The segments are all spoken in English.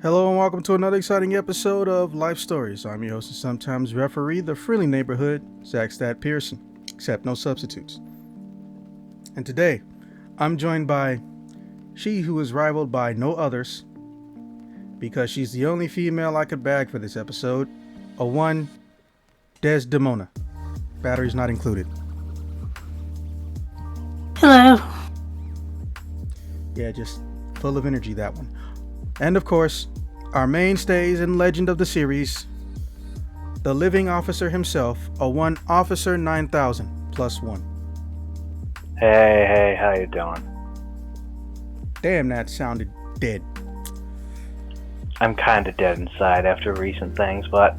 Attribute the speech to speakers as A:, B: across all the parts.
A: Hello and welcome to another exciting episode of Life Stories. I'm your host and sometimes referee, the friendly neighborhood, Zach Stat Pearson, except no substitutes. And today, I'm joined by she who is rivaled by no others, because she's the only female I could bag for this episode, a one, Desdemona. Batteries not included.
B: Hello.
A: Yeah, just full of energy, that one. And of course, our mainstays and legend of the series, the living officer himself, a one Officer 9000 plus one.
C: Hey, how you doing?
A: Damn, that sounded dead.
C: I'm kinda dead inside after recent things, but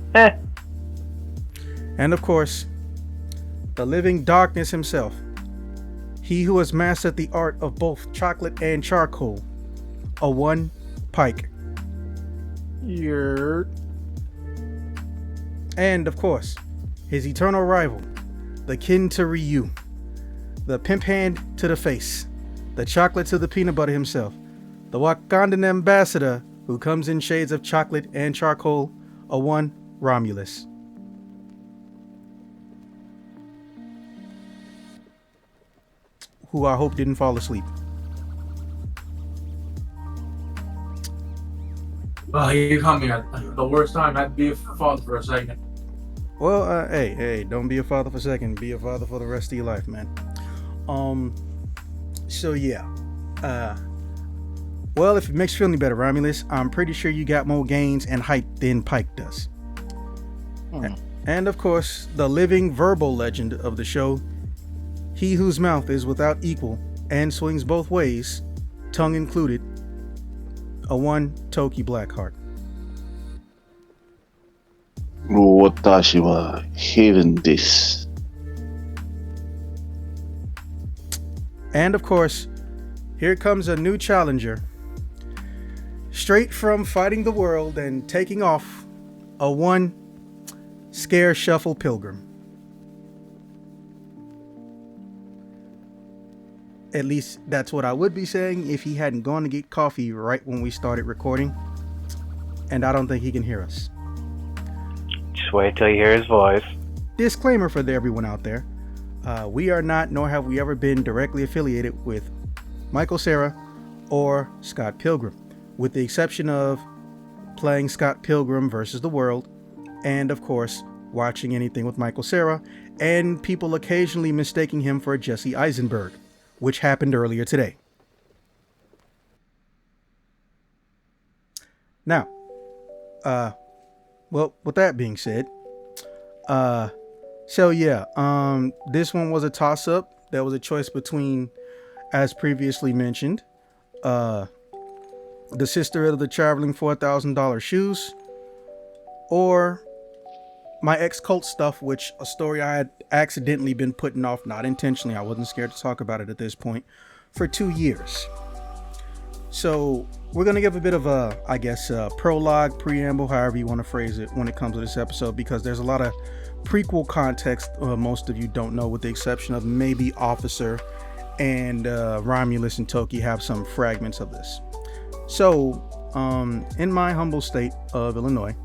A: And of course, the living darkness himself, he who has mastered the art of both chocolate and charcoal, a one Pike.
B: Yer.
A: And of course, his eternal rival, the kin to Ryu, the pimp hand to the face, the chocolate to the peanut butter himself, the Wakandan ambassador who comes in shades of chocolate and charcoal, a one Romulus. Who I hope didn't fall asleep.
B: You caught me at the worst time. I had to be a father for a second.
A: Well, hey, don't be a father for a second. Be a father for the rest of your life, man. So yeah. Well, if it makes you feel any better, Romulus, I'm pretty sure you got more gains and height than Pike does. And of course, the living verbal legend of the show, he whose mouth is without equal and swings both ways, tongue included, a one Toki Blackheart.
D: 私は hearing this.
A: And of course, here comes a new challenger. Straight from fighting the world and taking off, a one Scare Shuffle Pilgrim. At least that's what I would be saying if he hadn't gone to get coffee right when we started recording. And I don't think he can hear us.
C: just wait till you hear his voice.
A: Disclaimer for everyone out there. We are not, nor have we ever been directly affiliated with Michael Cera or Scott Pilgrim, with the exception of playing Scott Pilgrim versus the World, and of course, watching anything with Michael Cera, and people occasionally mistaking him for Jesse Eisenberg, which happened earlier today. Now, well, with that being said, so yeah, this one was a toss-up. There was a choice between, as previously mentioned, the sister of the traveling $4,000 shoes, or my ex-cult stuff, which a story I had accidentally been putting off, not intentionally, I wasn't scared to talk about it at this point, for 2 years. So we're going to give a bit of a, I guess, prologue, preamble, however you want to phrase it when it comes to this episode, because there's a lot of prequel context most of you don't know, with the exception of maybe Officer and Romulus and Toki have some fragments of this. So in my humble state of Illinois,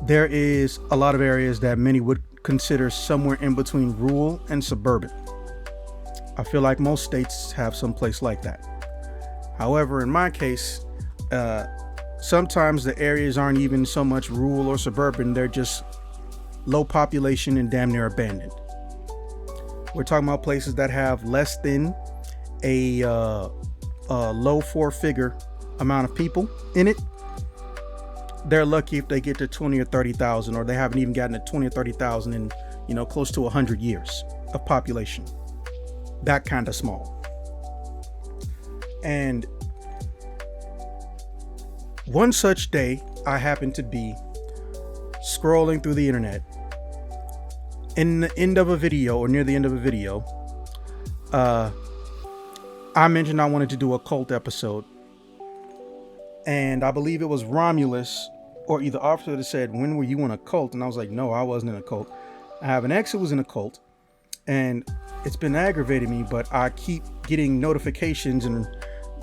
A: there is a lot of areas that many would consider somewhere in between rural and suburban. I feel like most states have some place like that. However, in my case, sometimes the areas aren't even so much rural or suburban, they're just low population and damn near abandoned. We're talking about places that have less than a low four-figure amount of people in it. They're lucky if they get to 20 or 30,000, or they haven't even gotten to 20 or 30,000 in, close to 100 years of population. That kind of small. And one such day, I happened to be scrolling through the internet. In the end of a video, or near the end of a video, I mentioned I wanted to do a cult episode. And I believe it was Romulus or either Officer that said, when were you in a cult? And I was like, no, I wasn't in a cult. I have an ex who was in a cult, and it's been aggravating me, but I keep getting notifications and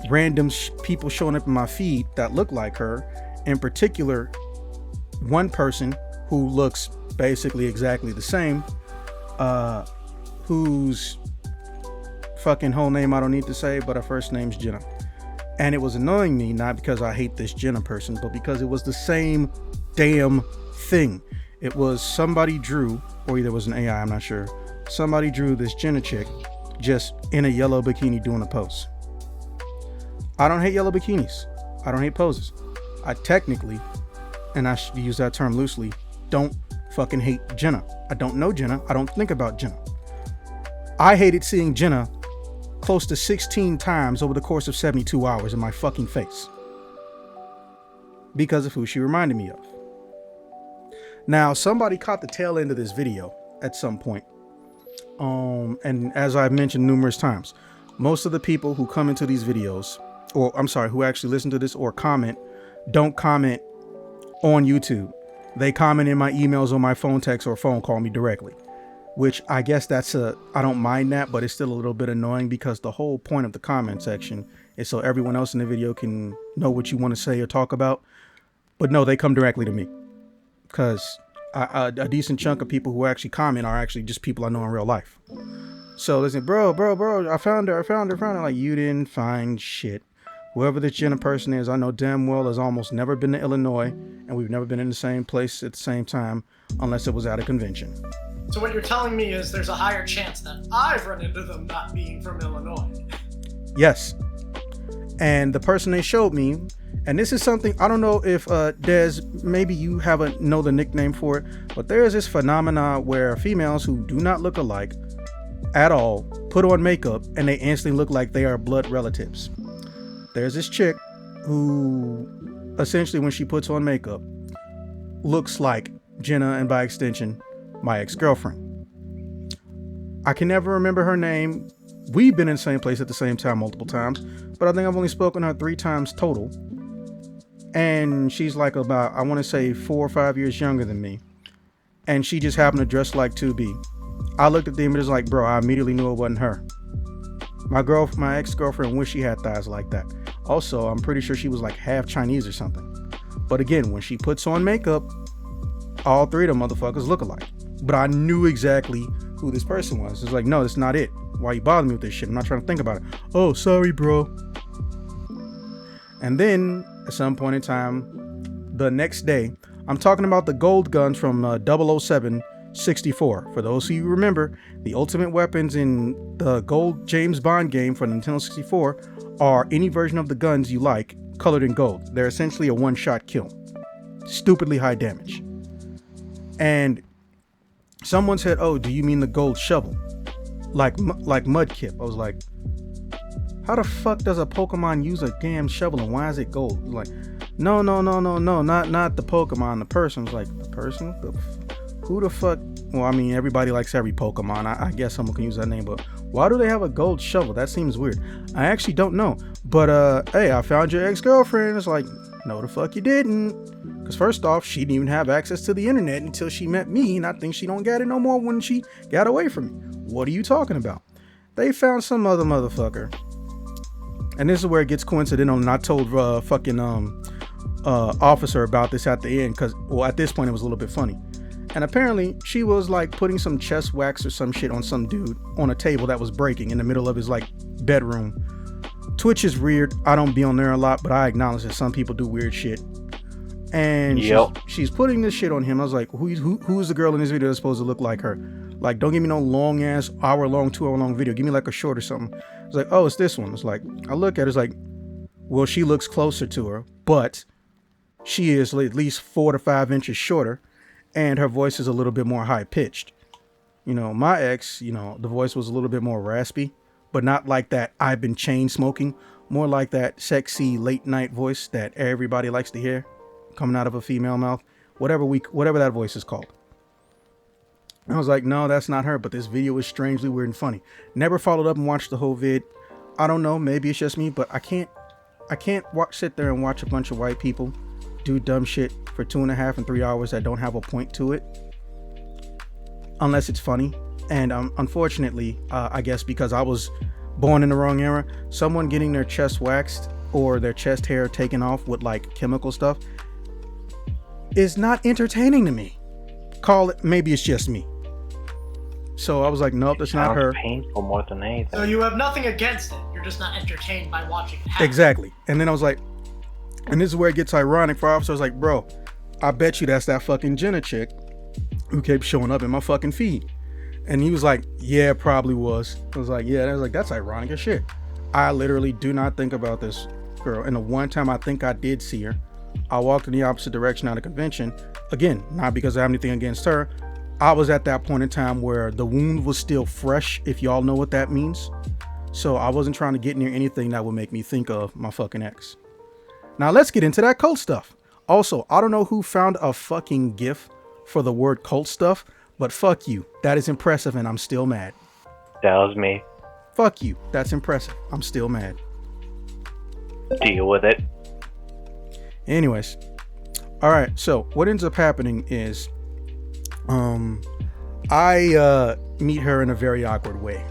A: random people showing up in my feed that look like her. In particular, one person who looks basically exactly the same, whose fucking whole name I don't need to say, but her first name's Jenna. And it was annoying me, not because I hate this Jenna person, but because it was the same damn thing. It was somebody drew, or either it was an AI, I'm not sure. Somebody drew this Jenna chick just in a yellow bikini doing a pose. I don't hate yellow bikinis. I don't hate poses. I technically, and I should use that term loosely, don't fucking hate Jenna. I don't know Jenna. I don't think about Jenna. I hated seeing Jenna close to 16 times over the course of 72 hours in my fucking face because of who she reminded me of. Now, somebody caught the tail end of this video at some point. And as I've mentioned numerous times, most of the people who come into these videos, or I'm sorry, who actually listen to this or comment, don't comment on YouTube. They comment in my emails or my phone text or phone call me directly, which I guess I don't mind that, but it's still a little bit annoying because the whole point of the comment section is so everyone else in the video can know what you want to say or talk about. But no, they come directly to me because a decent chunk of people who actually comment are actually just people I know in real life. So listen, bro, I found her. Like, you didn't find shit. Whoever this Jenna person is, I know damn well has almost never been to Illinois, and we've never been in the same place at the same time unless it was at a convention.
E: So what you're telling me is there's a higher chance that I've run into them not being from Illinois.
A: Yes. And the person they showed me, and this is something, I don't know if Des, maybe you know the nickname for it, but there is this phenomena where females who do not look alike at all put on makeup and they instantly look like they are blood relatives. There's this chick who essentially, when she puts on makeup, looks like Jenna, and by extension, my ex-girlfriend. I can never remember her name. We've been in the same place at the same time multiple times, but I think I've only spoken to her 3 times total. And she's like about, I want to say 4 or 5 years younger than me. And she just happened to dress like 2B. I looked at the images like, bro, I immediately knew it wasn't her. My ex-girlfriend wished she had thighs like that. Also, I'm pretty sure she was like half Chinese or something. But again, when she puts on makeup, all 3 of them motherfuckers look alike. But I knew exactly who this person was. It's like, no, that's not it. Why you bothering me with this shit? I'm not trying to think about it. Oh, sorry, bro. And then, at some point in time, the next day, I'm talking about the gold guns from 007 64. For those of you who remember, the ultimate weapons in the gold James Bond game for Nintendo 64 are any version of the guns you like, colored in gold. They're essentially a one-shot kill. Stupidly high damage. And someone said, oh, do you mean the gold shovel? Like Mudkip. I was like, how the fuck does a Pokemon use a damn shovel and why is it gold? Like, no, not the Pokemon, the person. I was like, the person? Who the fuck? Well, I mean, everybody likes every Pokemon. I guess someone can use that name, but why do they have a gold shovel? That seems weird. I actually don't know. But, hey, I found your ex-girlfriend. It's like, no, the fuck you didn't. Because first off, she didn't even have access to the internet until she met me, and I think she don't get it no more when she got away from me. What are you talking about? They found some other motherfucker. And this is where it gets coincidental, and I told officer about this at the end, because, well, at this point it was a little bit funny. And apparently she was like putting some chest wax or some shit on some dude on a table that was breaking in the middle of his like bedroom. Twitch is weird. I don't be on there a lot, but I acknowledge that some people do weird shit. And she's putting this shit on him. I was like, who's the girl in this video that's supposed to look like her? Like, don't give me no long ass hour-long, 2-hour-long video. Give me like a short or something. It's like, oh, it's this one. It's like, I look at it, it's like, well, she looks closer to her, but she is at least 4 to 5 inches shorter, and her voice is a little bit more high-pitched. You know, my ex, you know, the voice was a little bit more raspy, but not like that I've been chain smoking, more like that sexy late night voice that everybody likes to hear coming out of a female mouth, whatever that voice is called. I was like, no, that's not her, but this video is strangely weird and funny. Never followed up and watched the whole vid. I don't know, maybe it's just me, but I can't sit there and watch a bunch of white people do dumb shit for 2.5 and 3 hours that don't have a point to it, unless it's funny. And unfortunately, I guess because I was born in the wrong era. Someone getting their chest waxed or their chest hair taken off with like chemical stuff is not entertaining to me. Call it, maybe it's just me. So I was like, nope, that's not her.
C: Painful more than anything.
E: So you have nothing against it. You're just not entertained by watching it happen.
A: Exactly. And then I was like, and this is where it gets ironic for officer. I was like, bro, I bet you that's that fucking Jenna chick who kept showing up in my fucking feed. And he was like, yeah, probably was. I was like, yeah. And I was like, that's ironic as shit. I literally do not think about this girl. And the one time I think I did see her, I walked in the opposite direction out of convention. Again, not because I have anything against her. I was at that point in time where the wound was still fresh, if y'all know what that means. So I wasn't trying to get near anything that would make me think of my fucking ex. Now let's get into that cult stuff. Also, I don't know who found a fucking GIF for the word cult stuff, but fuck you. That is impressive and I'm still mad.
C: That was me.
A: Fuck you. That's impressive. I'm still mad.
C: Deal with it.
A: Anyways. All right. So what ends up happening is I meet her in a very awkward way.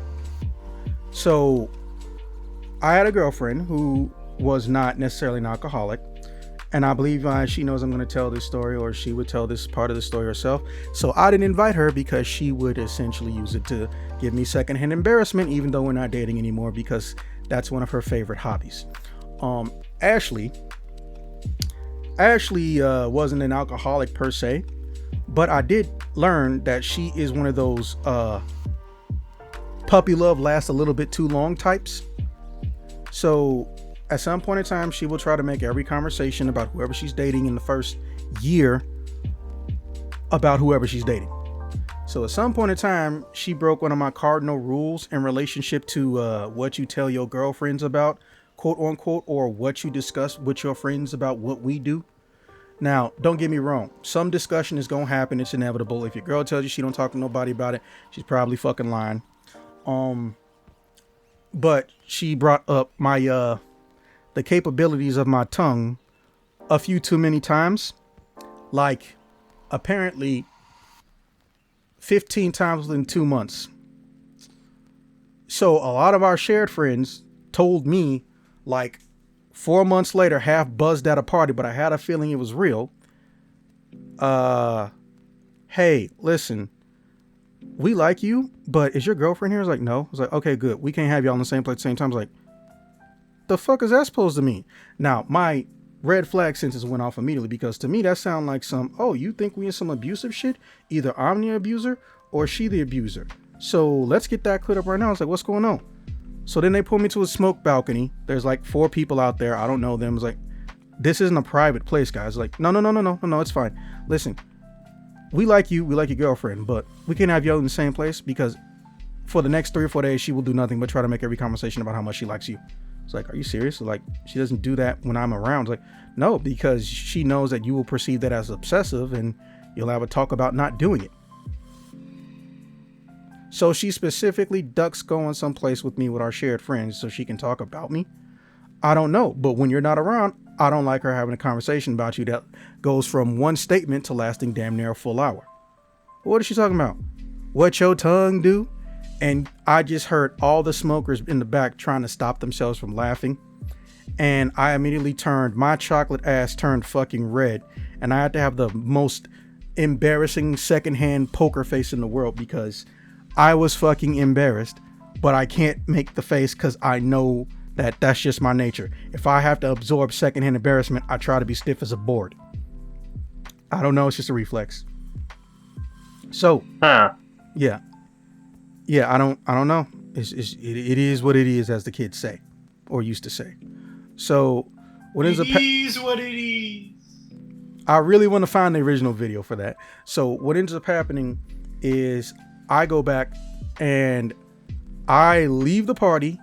A: So I had a girlfriend who was not necessarily an alcoholic. And I believe she knows I'm going to tell this story, or she would tell this part of the story herself. So I didn't invite her because she would essentially use it to give me secondhand embarrassment, even though we're not dating anymore, because that's one of her favorite hobbies. Ashley wasn't an alcoholic per se, but I did learn that she is one of those puppy love lasts a little bit too long types. So at some point in time, she will try to make every conversation about whoever she's dating in the first year about whoever she's dating. So at some point in time, she broke one of my cardinal rules in relationship to what you tell your girlfriends about, quote unquote, or what you discuss with your friends about what we do. Now, don't get me wrong. Some discussion is going to happen. It's inevitable. If your girl tells you she don't talk to nobody about it, she's probably fucking lying. But she brought up my the capabilities of my tongue a few too many times, like apparently 15 times within 2 months. So a lot of our shared friends told me like 4 months later, half buzzed at a party, but I had a feeling it was real. Hey, listen, we like you, but is your girlfriend here? I was like, no. I was like, okay, good. We can't have y'all in the same place at the same time. I was like, the fuck is that supposed to mean? Now, my red flag senses went off immediately, because to me that sounded like some, oh, you think we in some abusive shit? Either I'm the abuser or she the abuser. So let's get that cleared up right now. I was like, what's going on? So then they pulled me to a smoke balcony. There's like 4 people out there. I don't know them. It's like, this isn't a private place, guys. Like, no, it's fine. Listen, we like you. We like your girlfriend, but we can't have you in the same place, because for the next 3 or 4 days, she will do nothing but try to make every conversation about how much she likes you. It's like, are you serious? Like, she doesn't do that when I'm around. It's like, no, because she knows that you will perceive that as obsessive and you'll have a talk about not doing it. So she specifically ducks going someplace with me with our shared friends so she can talk about me. I don't know. But when you're not around, I don't like her having a conversation about you that goes from one statement to lasting damn near a full hour. What is she talking about? What your tongue do? And I just heard all the smokers in the back trying to stop themselves from laughing. And I immediately my chocolate ass turned fucking red. And I had to have the most embarrassing secondhand poker face in the world, because I was fucking embarrassed. But I can't make the face because I know that that's just my nature. If I have to absorb secondhand embarrassment, I try to be stiff as a board. I don't know. It's just a reflex. So, yeah. Yeah, I don't know. It is what it is, as the kids say, or used to say. So what ends up
E: what it is.
A: I really want to find the original video for that. So what ends up happening is I go back and I leave the party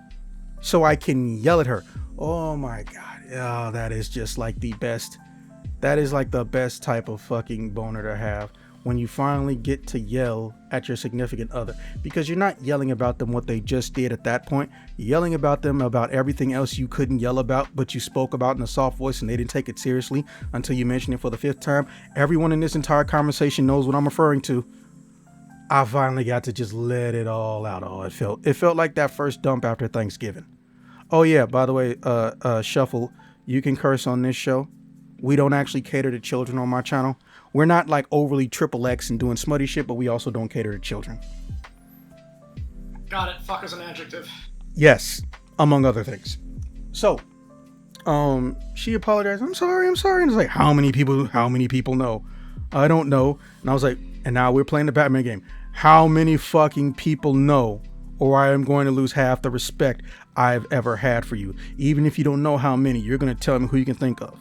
A: so I can yell at her. Oh my God. Oh, that is just like the best. That is like the best type of fucking boner to have, when you finally get to yell at your significant other, because you're not yelling about them what they just did at that point. You're yelling about them about everything else you couldn't yell about, but you spoke about in a soft voice and they didn't take it seriously until you mentioned it for the 5th time. Everyone in this entire conversation knows what I'm referring to. I finally got to just let it all out. Oh, it felt like that first dump after Thanksgiving. Oh yeah, by the way, Shuffle, you can curse on this show. We don't actually cater to children on my channel. We're not like overly triple X and doing smutty shit, but we also don't cater to children.
E: Got it. Fuck is an adjective.
A: Yes, among other things. So, she apologized. I'm sorry. And it's like, how many people know? I don't know. And I was like, and now we're playing the Batman game. How many fucking people know, or I am going to lose half the respect I've ever had for you. Even if you don't know how many, you're going to tell me who you can think of.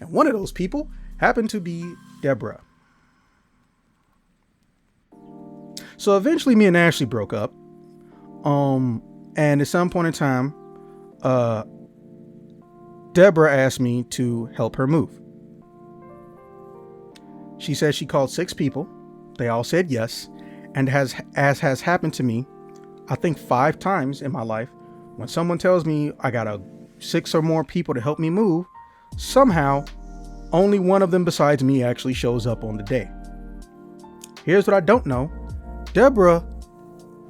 A: And one of those people happened to be Deborah. So eventually me and Ashley broke up. And at some point in time, Deborah asked me to help her move. She said she called 6 people. They all said yes. And as has happened to me, I think 5 times in my life, when someone tells me I got 6 or more people to help me move, somehow only one of them besides me actually shows up on the day. Here's what I don't know. Deborah,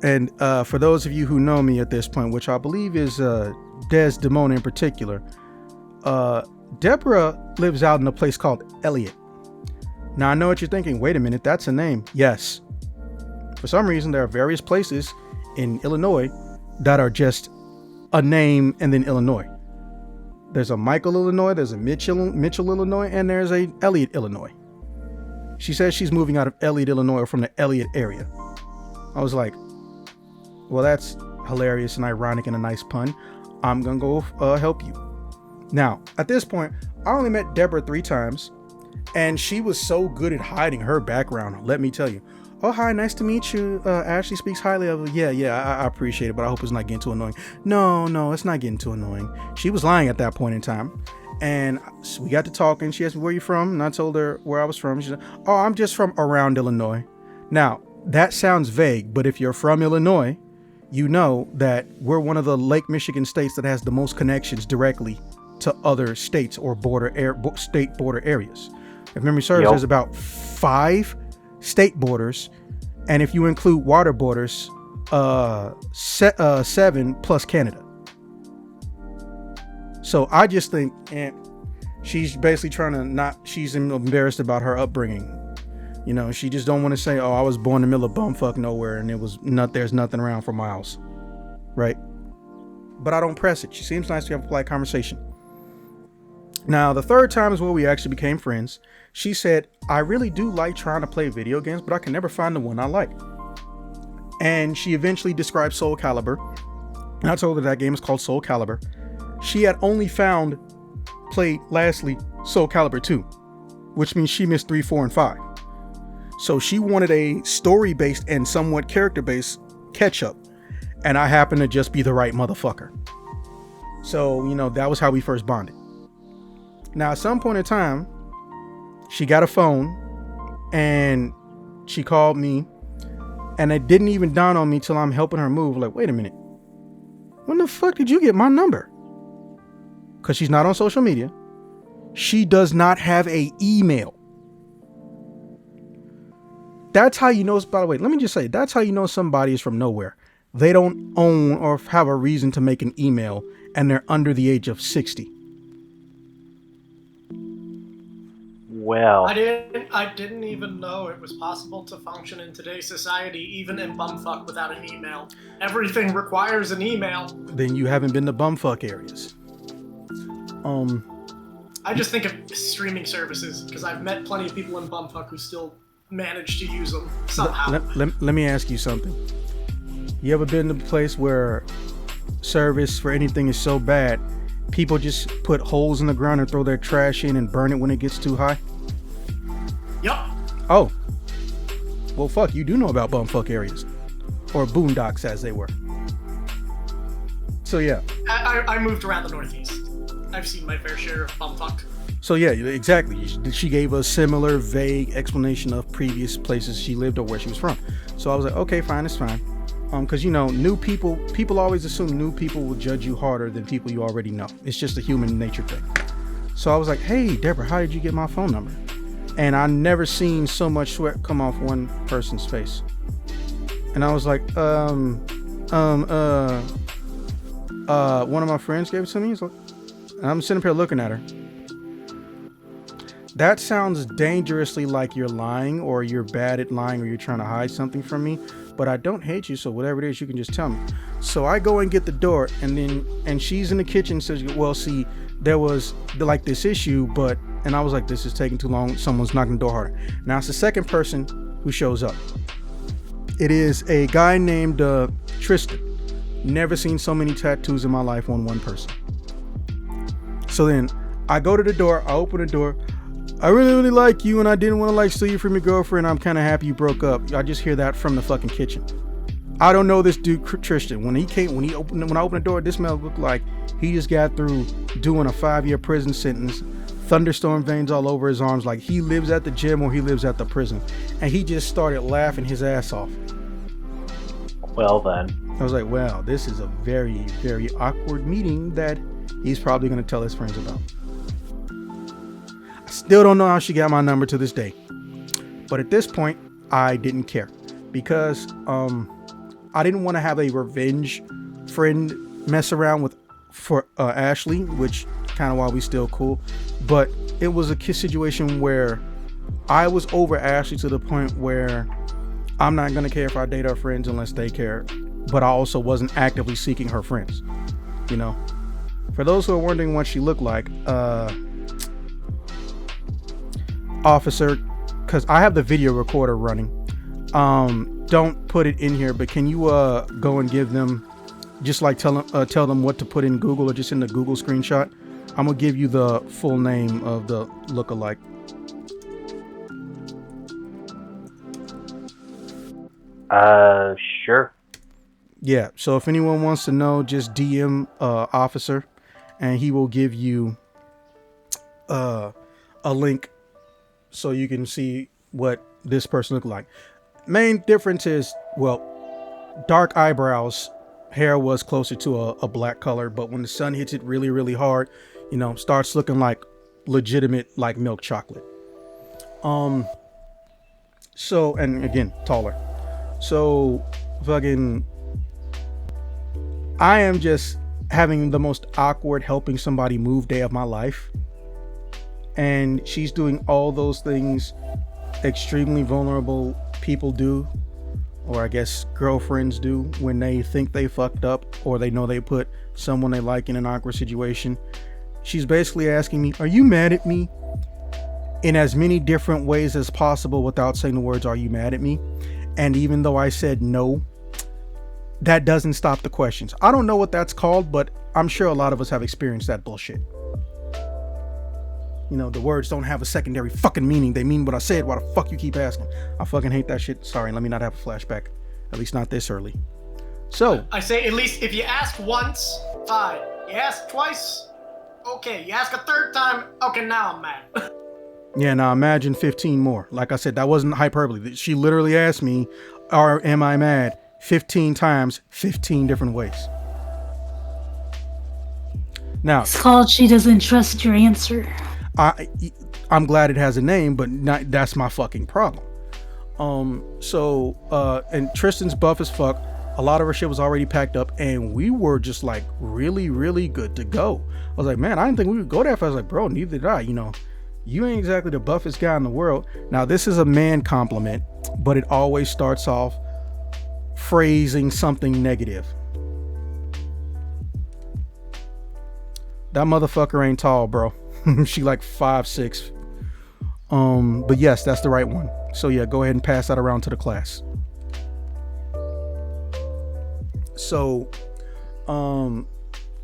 A: and for those of you who know me at this point, which I believe is Desdemona in particular, Deborah lives out in a place called Elliott. Now I know what you're thinking. Wait a minute, that's a name. Yes. For some reason, there are various places in Illinois that are just a name and then Illinois. There's a Michael, Illinois, there's a Mitchell, Illinois, and there's a Elliott, Illinois. She says she's moving out of Elliott, Illinois, or from the Elliott area. I was like, well, that's hilarious and ironic and a nice pun. I'm gonna go help you. Now, at this point, I only met Deborah 3 times, and she was so good at hiding her background, let me tell you. Oh, hi, nice to meet you. Ashley speaks highly of you. Yeah, I appreciate it, but I hope it's not getting too annoying. No, it's not getting too annoying. She was lying at that point in time. And we got to talking. She asked me, where you from? And I told her where I was from. She said, oh, I'm just from around Illinois. Now, that sounds vague, but if you're from Illinois, you know that we're one of the Lake Michigan states that has the most connections directly to other states or state border areas. If memory serves, there's about 5 state borders, and if you include water borders, 7 plus Canada. So I just think she's basically trying to she's embarrassed about her upbringing. You know, she just don't want to say, oh, I was born in the middle of bumfuck nowhere and there's nothing around for miles. Right? But I don't press it. She seems nice to have a polite conversation. Now, the 3rd time is where we actually became friends. She said, I really do like trying to play video games, but I can never find the one I like. And she eventually described Soul Calibur. And I told her that game is called Soul Calibur. She had only played lastly Soul Calibur 2, which means she missed 3, 4, and 5. So she wanted a story-based and somewhat character-based catch-up. And I happened to just be the right motherfucker. So, you know, that was how we first bonded. Now, at some point in time, she got a phone and she called me, and it didn't even dawn on me till I'm helping her move. Like, wait a minute. When the fuck did you get my number? Because she's not on social media. She does not have a email. That's how you know, by the way, let me just say, that's how you know somebody is from nowhere. They don't own or have a reason to make an email, and they're under the age of 60.
C: Well,
E: I didn't even know it was possible to function in today's society, even in bumfuck, without an email. Everything requires an email.
A: Then you haven't been to bumfuck areas.
E: I just think of streaming services, because I've met plenty of people in bumfuck who still manage to use them somehow.
A: Let me ask you something. You ever been to a place where service for anything is so bad, people just put holes in the ground and throw their trash in and burn it when it gets too high?
E: Yup.
A: Oh. Well, fuck, you do know about bumfuck areas. Or boondocks, as they were. So, yeah.
E: I moved around the Northeast. I've seen my fair share of bumfuck.
A: So, yeah, exactly. She gave a similar vague explanation of previous places she lived or where she was from. So I was like, okay, fine, it's fine. Because, you know, new people always assume new people will judge you harder than people you already know. It's just a human nature thing. So I was like, hey, Deborah, how did you get my phone number? and I never seen so much sweat come off one person's face. And I was like, one of my friends gave it to me. He's like, and I'm sitting up here looking at her. That sounds dangerously like you're lying, or you're bad at lying, or you're trying to hide something from me. But I don't hate you, so whatever it is, you can just tell me. So I go and get the door, and she's in the kitchen. Says, well, see, there was like this issue, and I was like, this is taking too long. Someone's knocking the door harder. Now it's the second person who shows up. It is a guy named Tristan. Never seen so many tattoos in my life on one person. So then I go to the door, I open the door. I really, really like you, and I didn't want to steal you from your girlfriend. I'm kind of happy you broke up. I just hear that from the fucking kitchen. I don't know this dude Tristan. When I opened the door, this man looked like he just got through doing a 5-year prison sentence. Thunderstorm veins all over his arms, like he lives at the gym or he lives at the prison. And he just started laughing his ass off.
C: Well then.
A: I was like, wow, this is a very, very awkward meeting that he's probably going to tell his friends about. I still don't know how she got my number to this day. But at this point, I didn't care. Because I didn't want to have a revenge friend mess around for Ashley, which kind of why we still cool. But it was a situation where I was over Ashley to the point where I'm not going to care if I date her friends unless they care. But I also wasn't actively seeking her friends. You know, for those who are wondering what she looked like, officer, because I have the video recorder running. Don't put it in here, but can you go and give them, just like tell them what to put in Google, or just in the Google screenshot. I'm gonna give you the full name of the lookalike.
C: Sure.
A: Yeah, so if anyone wants to know, just DM officer, and he will give you a link so you can see what this person looked like. Main difference is, well, dark eyebrows, hair was closer to a black color, but when the sun hits it really, really hard, you know, starts looking like legitimate, like milk chocolate. So, and again, taller. So fucking, I am just having the most awkward helping somebody move day of my life. And she's doing all those things extremely vulnerable people do, or I guess girlfriends do, when they think they fucked up or they know they put someone they like in an awkward situation. She's basically asking me, are you mad at me? In as many different ways as possible without saying the words, are you mad at me? And even though I said no, that doesn't stop the questions. I don't know what that's called, but I'm sure a lot of us have experienced that bullshit. You know, the words don't have a secondary fucking meaning. They mean what I said. Why the fuck you keep asking? I fucking hate that shit. Sorry, let me not have a flashback. At least not this early. So
E: I say, at least if you ask once, fine. You ask twice, okay. You ask a third time, okay, now I'm mad.
A: yeah, now imagine 15 more. Like I said, that wasn't hyperbole. She literally asked me, am I mad? 15 times, 15 different ways. Now,
F: It's called She Doesn't Trust Your Answer.
A: I'm glad it has a name, but that's my fucking problem. And Tristan's buff as fuck. A lot of her shit was already packed up, and we were just like really, really good to go. I was like, man, I didn't think we would go that far. I was like, bro, neither did I. You know, you ain't exactly the buffest guy in the world. Now, this is a man compliment, but it always starts off phrasing something negative. That motherfucker ain't tall, bro. She like 5'6". But yes, that's the right one. So yeah, go ahead and pass that around to the class. So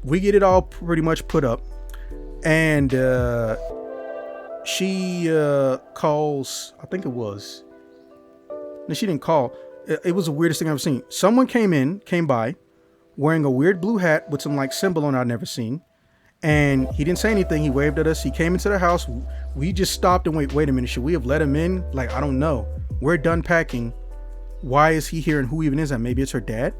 A: we get it all pretty much put up, and she calls, I think it was, no, she didn't call. It was the weirdest thing I've ever seen. Someone came by wearing a weird blue hat with some like symbol on it I'd never seen. And he didn't say anything. He waved at us. He came into the house. We just stopped and wait a minute. Should we have let him in? Like, I don't know. We're done packing. Why is he here, and who even is that? Maybe it's her dad.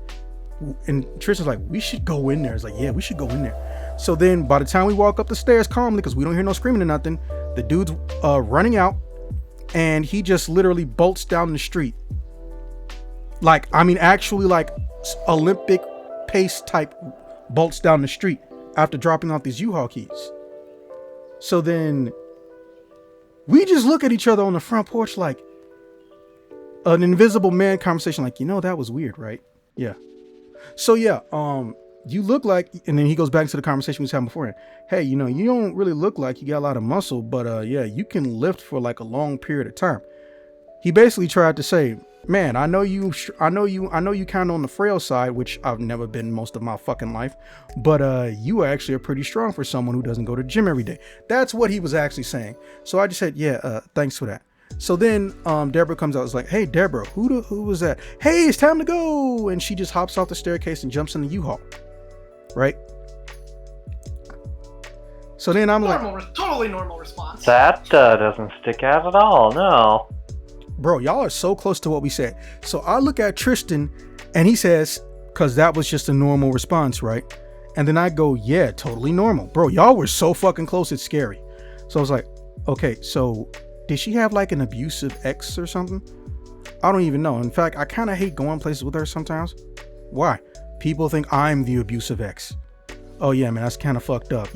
A: And Tristan's like, we should go in there. It's like, yeah, we should go in there. So then by the time we walk up the stairs calmly, because we don't hear no screaming or nothing, the dude's running out. and he just literally bolts down the street. Like, I mean, actually like Olympic pace type bolts down the street after dropping off these U-Haul keys. So then we just look at each other on the front porch like an invisible man conversation, like, that was weird, right? Yeah. So yeah, you look like, and then he goes back to the conversation we was having beforehand. Hey, you don't really look like you got a lot of muscle, but yeah, you can lift for like a long period of time. He basically tried to say, man, I know you kind of on the frail side, which I've never been most of my fucking life, but you actually are pretty strong for someone who doesn't go to the gym every day. That's what he was actually saying. So I just said, yeah, thanks for that. So then Deborah comes out. It's like, hey, Deborah, who was that? Hey, it's time to go. And she just hops off the staircase and jumps in the U-Haul. Right? So then I'm
E: totally normal response.
C: That doesn't stick out at all, no.
A: Bro, y'all are so close to what we said. So I look at Tristan and he says, because that was just a normal response, right? And then I go, yeah, totally normal. Bro, y'all were so fucking close, it's scary. So I was like, okay, so did she have like an abusive ex or something? I don't even know. In fact, I kind of hate going places with her sometimes. Why? People think I'm the abusive ex. Oh yeah, man, that's kind of fucked up,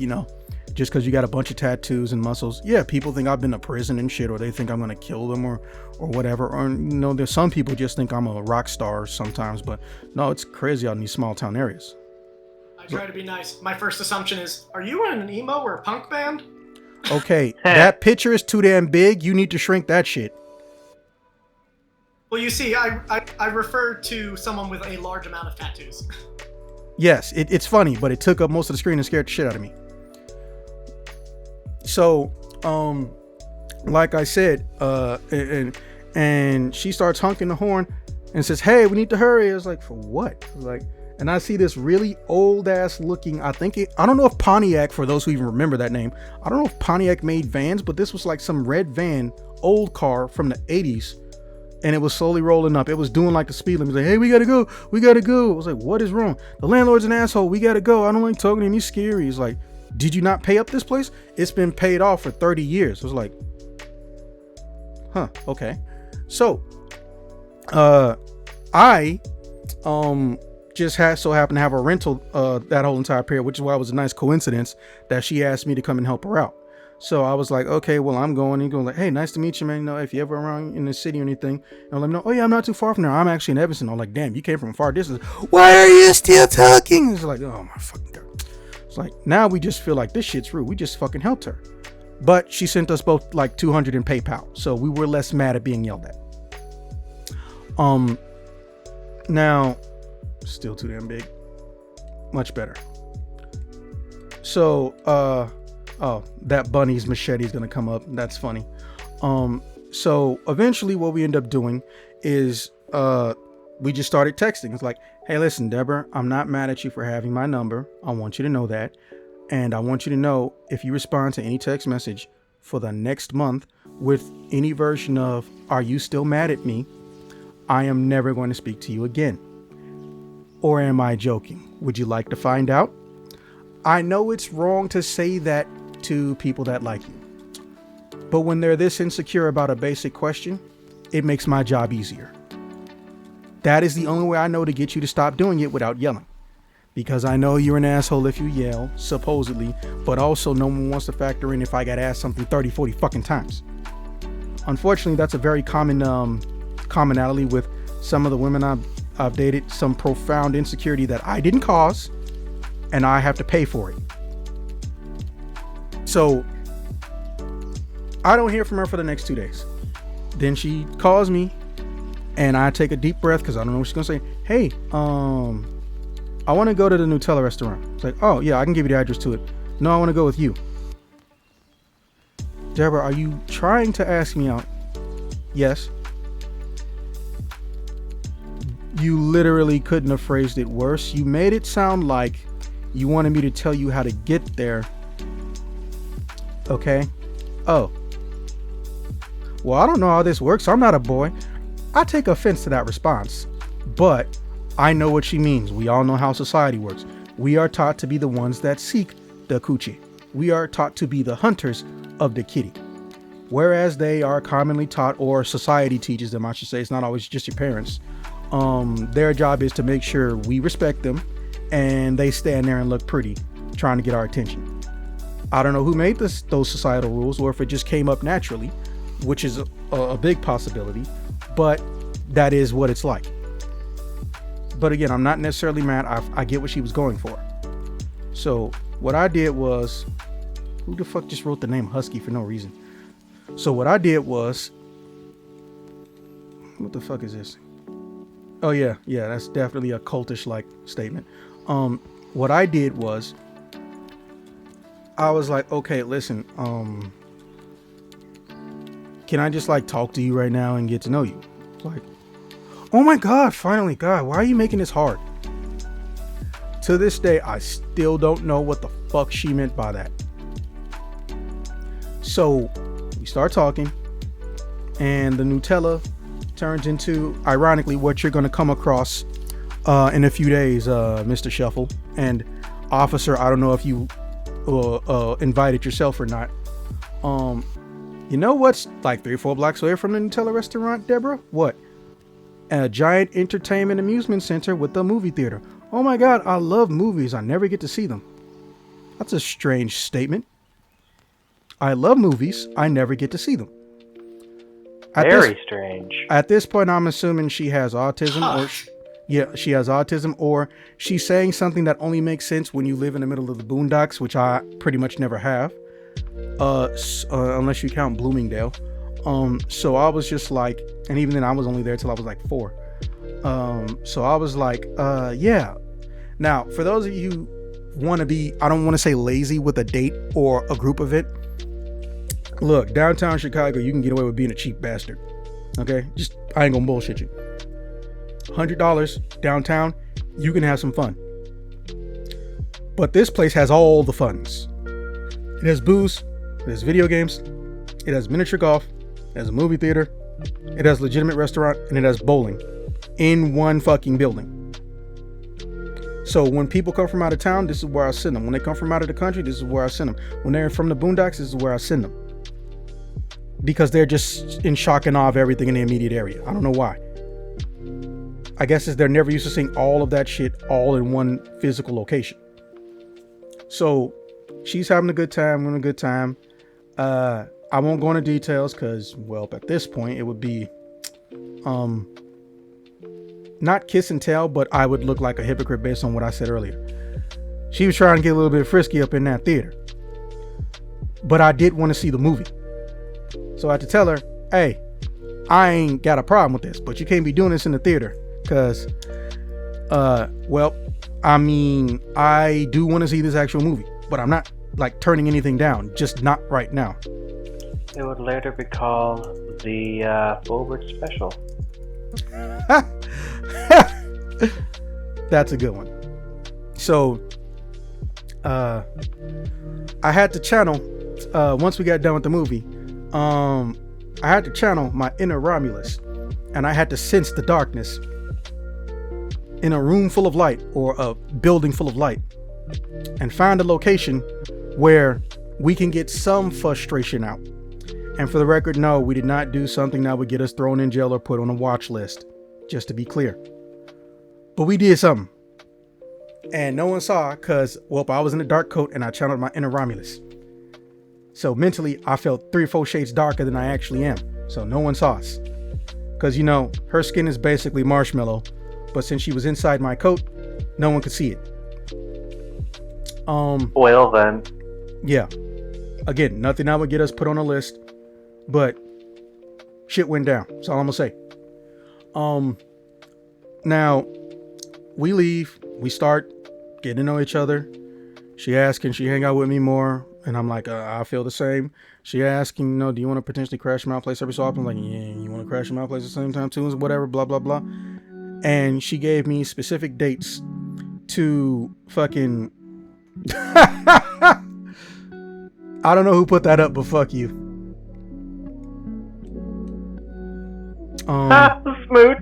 A: Just because you got a bunch of tattoos and muscles. Yeah, people think I've been to prison and shit, or they think I'm going to kill them or whatever. Or, there's some people just think I'm a rock star sometimes. But no, it's crazy out in these small town areas.
E: I try to be nice. My first assumption is, are you in an emo or a punk band?
A: Okay, that picture is too damn big. You need to shrink that shit.
E: Well, you see, I refer to someone with a large amount of tattoos.
A: Yes, it's funny, but it took up most of the screen and scared the shit out of me. So, like I said, and she starts honking the horn and says, hey, we need to hurry. I was like, for what? And I see this really old ass looking, I don't know if Pontiac, for those who even remember that name, I don't know if Pontiac made vans, but this was like some red van, old car from the 80s. And it was slowly rolling up. It was doing like the speed limit. It was like, hey, we gotta go. I was like, what is wrong? The landlord's an asshole. We gotta go. I don't like talking to him. He's scary. He's like, did you not pay up this place? It's been paid off for 30 years. I was like, huh, okay. So, I just so happened to have a rental that whole entire period, which is why it was a nice coincidence that she asked me to come and help her out. So I was like, okay, well, I'm going. And going like, hey, nice to meet you, man. If you ever around in the city or anything, and let me know. Oh yeah, I'm not too far from there. I'm actually in Evanston. I'm like, damn, you came from a far distance. Why are you still talking? It's like, oh my fucking god. It's like, now we just feel like this shit's rude. We just fucking helped her. But she sent us both like $200 in PayPal. So we were less mad at being yelled at. Now, still too damn big. Much better. So, oh, that bunny's machete is going to come up. That's funny. So eventually what we end up doing is, we just started texting. It's like, hey, listen, Deborah, I'm not mad at you for having my number. I want you to know that. And I want you to know, if you respond to any text message for the next month with any version of, are you still mad at me? I am never going to speak to you again. Or am I joking? Would you like to find out? I know it's wrong to say that to people that like you, but when they're this insecure about a basic question, it makes my job easier. That is the only way I know to get you to stop doing it without yelling. Because I know you're an asshole if you yell, supposedly, but also no one wants to factor in if I got asked something 30, 40 fucking times. Unfortunately, that's a very common commonality with some of the women I've dated, some profound insecurity that I didn't cause, and I have to pay for it. So I don't hear from her for the next 2 days. Then she calls me and I take a deep breath because I don't know what she's gonna say. Hey, I want to go to the Nutella restaurant. It's like, oh yeah, I can give you the address to it. No, I want to go with you. Deborah, are you trying to ask me out? Yes. You literally couldn't have phrased it worse. You made it sound like you wanted me to tell you how to get there. Okay. Oh. Well, I don't know how this works. I'm not a boy. I take offense to that response, but I know what she means. We all know how society works. We are taught to be the ones that seek the coochie. We are taught to be the hunters of the kitty. whereas they are commonly taught, or society teaches them, I should say, it's not always just your parents. Their job is to make sure we respect them and they stand there and look pretty, trying to get our attention. I don't know who made those societal rules, or if it just came up naturally, which is a big possibility, but that is what it's like. But again, I'm not necessarily mad. I get what she was going for. So what I did was, who the fuck just wrote the name Husky for no reason? So what I did was, what the fuck is this? Oh yeah, that's definitely a cultish like statement. What I did was, I was like, okay, listen, can I just like talk to you right now and get to know you? Like, oh my God, finally, God, why are you making this hard? To this day, I still don't know what the fuck she meant by that. So we start talking, and the Nutella turns into, ironically, what you're going to come across in a few days, Mr. Shuffle. And officer, I don't know if you invited yourself or not. You know what's like 3 or 4 blocks away from the Nutella restaurant, Deborah? What? A giant entertainment amusement center with a movie theater. Oh my God, I love movies. I never get to see them. That's a strange statement. I love movies. I never get to see them.
C: Very strange.
A: At this point, I'm assuming she has autism, or she has autism, or she's saying something that only makes sense when you live in the middle of the boondocks, which I pretty much never have, unless you count Bloomingdale. So I was just like, and even then I was only there till I was like 4. So I was like, yeah. Now, for those of you who want to be, I don't want to say lazy with a date or a group event. Look, downtown Chicago, you can get away with being a cheap bastard. Okay? Just, I ain't gonna bullshit you. $100 downtown, you can have some fun. But this place has all the funs. It has booze, it has video games, it has miniature golf, it has a movie theater, it has a legitimate restaurant, and it has bowling in one fucking building. So when people come from out of town, this is where I send them. When they come from out of the country, this is where I send them. When they're from the boondocks, this is where I send them. Because they're just in shock and awe of everything in the immediate area. I don't know why. I guess they're never used to seeing all of that shit all in one physical location. So she's having a good time, having a good time. I won't go into details because, well, at this point it would be not kiss and tell, but I would look like a hypocrite based on what I said earlier. She was trying to get a little bit frisky up in that theater. But I did want to see the movie. So I had to tell her, hey, I ain't got a problem with this, but you can't be doing this in the theater. Because, well, I mean, I do want to see this actual movie, but I'm not like turning anything down, just not right now.
C: It would later be called the Forward Special.
A: That's a good one. So, I had to channel, once we got done with the movie, I had to channel my inner Romulus, and I had to sense the darkness in a room full of light, or a building full of light, and find a location where we can get some frustration out. And for the record, no, we did not do something that would get us thrown in jail or put on a watch list, just to be clear. But we did something. And no one saw, because, well, I was in a dark coat and I channeled my inner Romulus. So mentally, I felt 3 or 4 shades darker than I actually am. So no one saw us. Because, you know, her skin is basically marshmallow. But since she was inside my coat, no one could see it.
C: Well then.
A: Yeah. Again, nothing that would get us put on a list. But shit went down. That's all I'm gonna say. Now we leave. We start getting to know each other. She asks, can she hang out with me more? And I'm like, I feel the same. She asking, you know, do you want to potentially crash my place every so often? I'm like, yeah, you want to crash my place at the same time too? Whatever, blah, blah, blah. And she gave me specific dates to fucking... I don't know who put that up, but fuck you.
C: Smooth.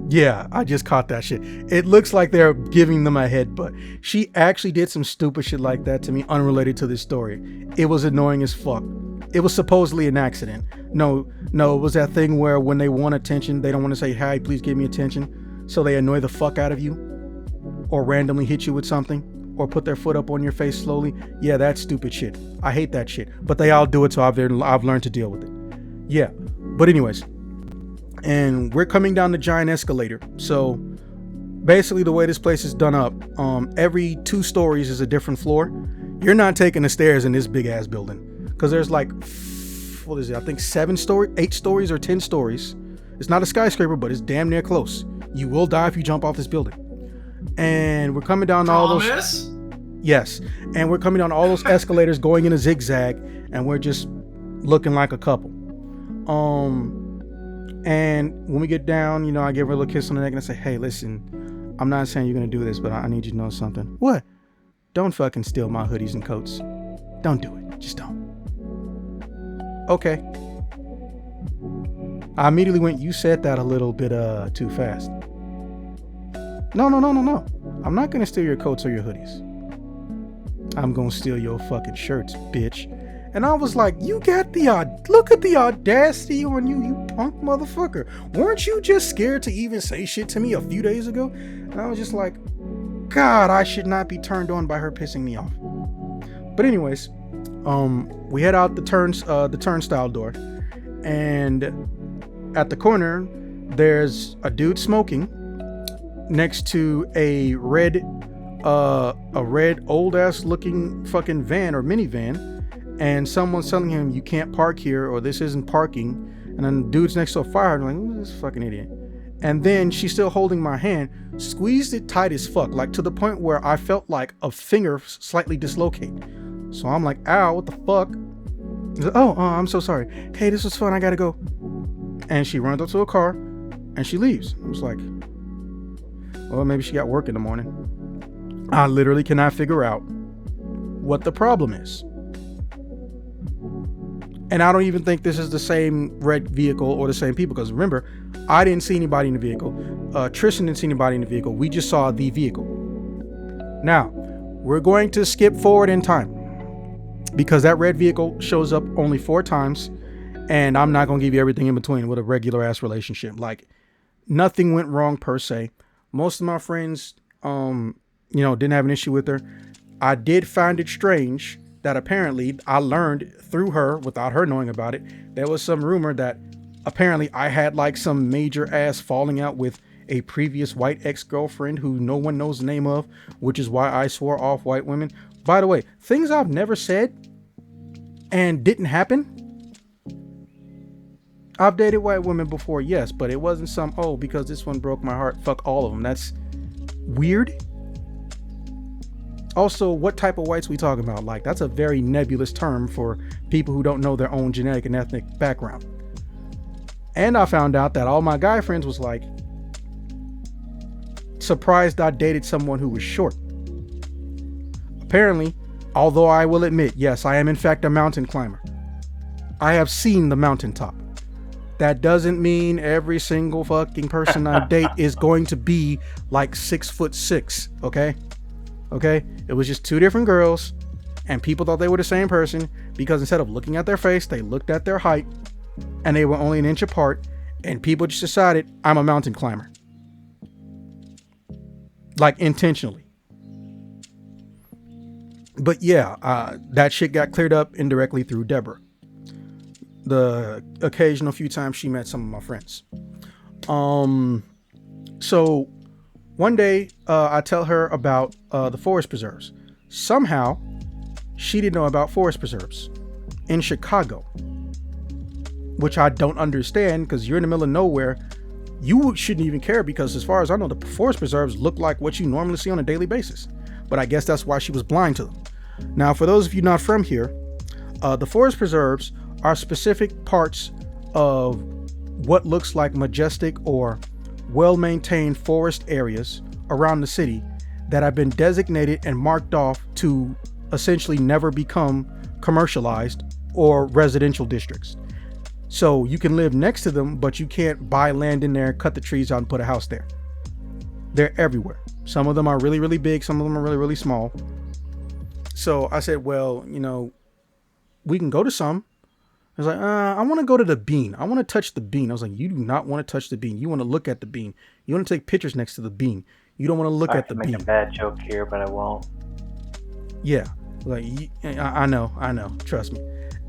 A: Yeah, I just caught that shit. It looks like they're giving them a headbutt. She actually did some stupid shit like that to me, unrelated to this story. It was annoying as fuck. it was supposedly an accident. No, it was that thing where when they want attention, they don't want to say, "Hi, please give me attention," so they annoy the fuck out of you, or randomly hit you with something, or put their foot up on your face slowly. Yeah, that's stupid shit. I hate that shit. But they all do it, so I've learned to deal with it. Yeah, but anyways, and we're coming down the giant escalator. So basically, the way this place is done up, every 2 stories is a different floor. You're not taking the stairs in this big ass building, because there's like, what is it? I think 8 stories or 10 stories. It's not a skyscraper, but it's damn near close. You will die if you jump off this building. And we're coming down all those. Yes, and we're coming down all those escalators, going in a zigzag, and we're just looking like a couple. And when we get down, you know, I give her a little kiss on the neck and I say, "Hey, listen, I'm not saying you're gonna do this, but I need you to know something." "What?" "Don't fucking steal my hoodies and coats. Don't do it. Just don't." "Okay." I immediately went, "You said that a little bit too fast." No. I'm not gonna steal your coats or your hoodies. I'm gonna steal your fucking shirts, bitch. And I was like, "You got look at the audacity on you, you punk motherfucker. Weren't you just scared to even say shit to me a few days ago?" And I was just like, God, I should not be turned on by her pissing me off. But anyways, we head out the turnstile door, and at the corner, there's a dude smoking next to a red old ass looking fucking van or minivan. And someone's telling him, "You can't park here," or "This isn't parking." And then the dude's next to a fire. I'm like, "Who's this fucking idiot?" And then she's still holding my hand, squeezed it tight as fuck, like to the point where I felt like a finger slightly dislocate. So I'm like, "Ow, what the fuck?" He's like, "Oh, I'm so sorry. Hey, this was fun. I gotta go." And she runs up to a car and she leaves. I was like, well, maybe she got work in the morning. I literally cannot figure out what the problem is. And I don't even think this is the same red vehicle or the same people, because remember, I didn't see anybody in the vehicle. Tristan didn't see anybody in the vehicle. We just saw the vehicle. Now, we're going to skip forward in time, because that red vehicle shows up only 4 times, and I'm not going to give you everything in between with a regular ass relationship. Like, nothing went wrong per se. Most of my friends, didn't have an issue with her. I did find it strange that apparently I learned through her, without her knowing about it, there was some rumor that apparently I had like some major ass falling out with a previous white ex-girlfriend who no one knows the name of, which is why I swore off white women. By the way, things I've never said and didn't happen. I've dated white women before, yes, but it wasn't some, "Oh, because this one broke my heart, fuck all of them." That's weird. Also, what type of whites we talking about? Like, that's a very nebulous term for people who don't know their own genetic and ethnic background. And I found out that all my guy friends was like, surprised I dated someone who was short. Apparently, although I will admit, yes, I am in fact a mountain climber. I have seen the mountaintop. That doesn't mean every single fucking person I date is going to be like 6'6", okay? Okay, it was just 2 different girls, and people thought they were the same person because instead of looking at their face, they looked at their height, and they were only an inch apart, and people just decided I'm a mountain climber. Like, intentionally. But yeah, that shit got cleared up indirectly through Deborah. The occasional few times she met some of my friends. So one day, I tell her about the forest preserves. Somehow, she didn't know about forest preserves in Chicago, which I don't understand, because you're in the middle of nowhere. You shouldn't even care, because as far as I know, the forest preserves look like what you normally see on a daily basis. But I guess that's why she was blind to them. Now, for those of you not from here, the forest preserves are specific parts of what looks like majestic or well-maintained forest areas around the city that have been designated and marked off to essentially never become commercialized or residential districts. So you can live next to them, but you can't buy land in there, cut the trees out, and put a house there. They're everywhere. Some of them are really, really big. Some of them are really, really small. So I said, well, we can go to some. I was like, I want to go to the bean. I want to touch the bean. I was like, you do not want to touch the bean. You want to look at the bean. You want to take pictures next to the bean. You don't want to look at the bean.
C: I can make a bad joke here, but I won't.
A: Yeah, like I know. Trust me.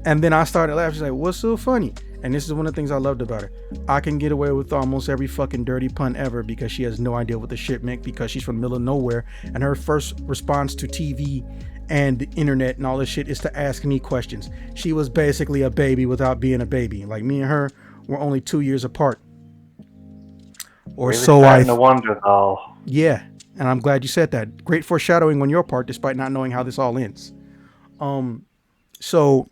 A: And then I started laughing. She's like, what's so funny? And this is one of the things I loved about her. I can get away with almost every fucking dirty pun ever because she has no idea what the shit meant because she's from the middle of nowhere. And her first response to TV and the internet and all this shit is to ask me questions. She was basically a baby without being a baby. Like me and her were only 2 years apart. Or
C: really
A: so I
C: wonder though.
A: Yeah, and I'm glad you said that. Great foreshadowing on your part, despite not knowing how this all ends. So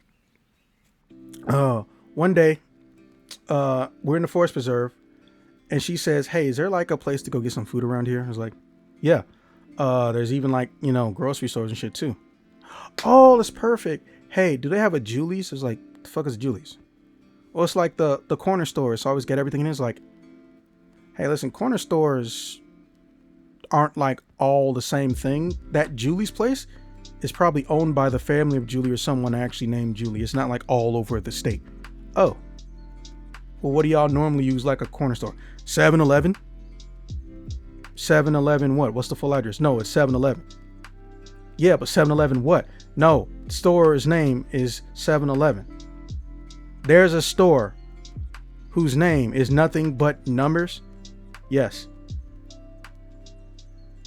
A: one day, we're in the forest preserve, and she says, "Hey, is there like a place to go get some food around here?" I was like, "Yeah." There's even like grocery stores and shit too. Oh, that's perfect. Hey, do they have a Julie's? I was like, the fuck is Julie's? Well, it's like the corner store, so I always get everything in. It's like, hey, listen, corner stores aren't like all the same thing. That Julie's place is probably owned by the family of Julie or someone actually named Julie. It's not like all over the state. Oh, well, what do y'all normally use like a corner store? 7-Eleven? 7-Eleven what? What's the full address? No, it's 7-Eleven. Yeah, but 7-Eleven what? No, the store's name is 7-Eleven. There's a store whose name is nothing but numbers. Yes.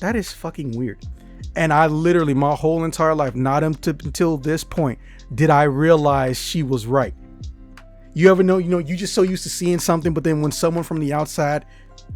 A: That is fucking weird. And I literally, my whole entire life, not until this point, did I realize she was right. You ever know, you just so used to seeing something, but then when someone from the outside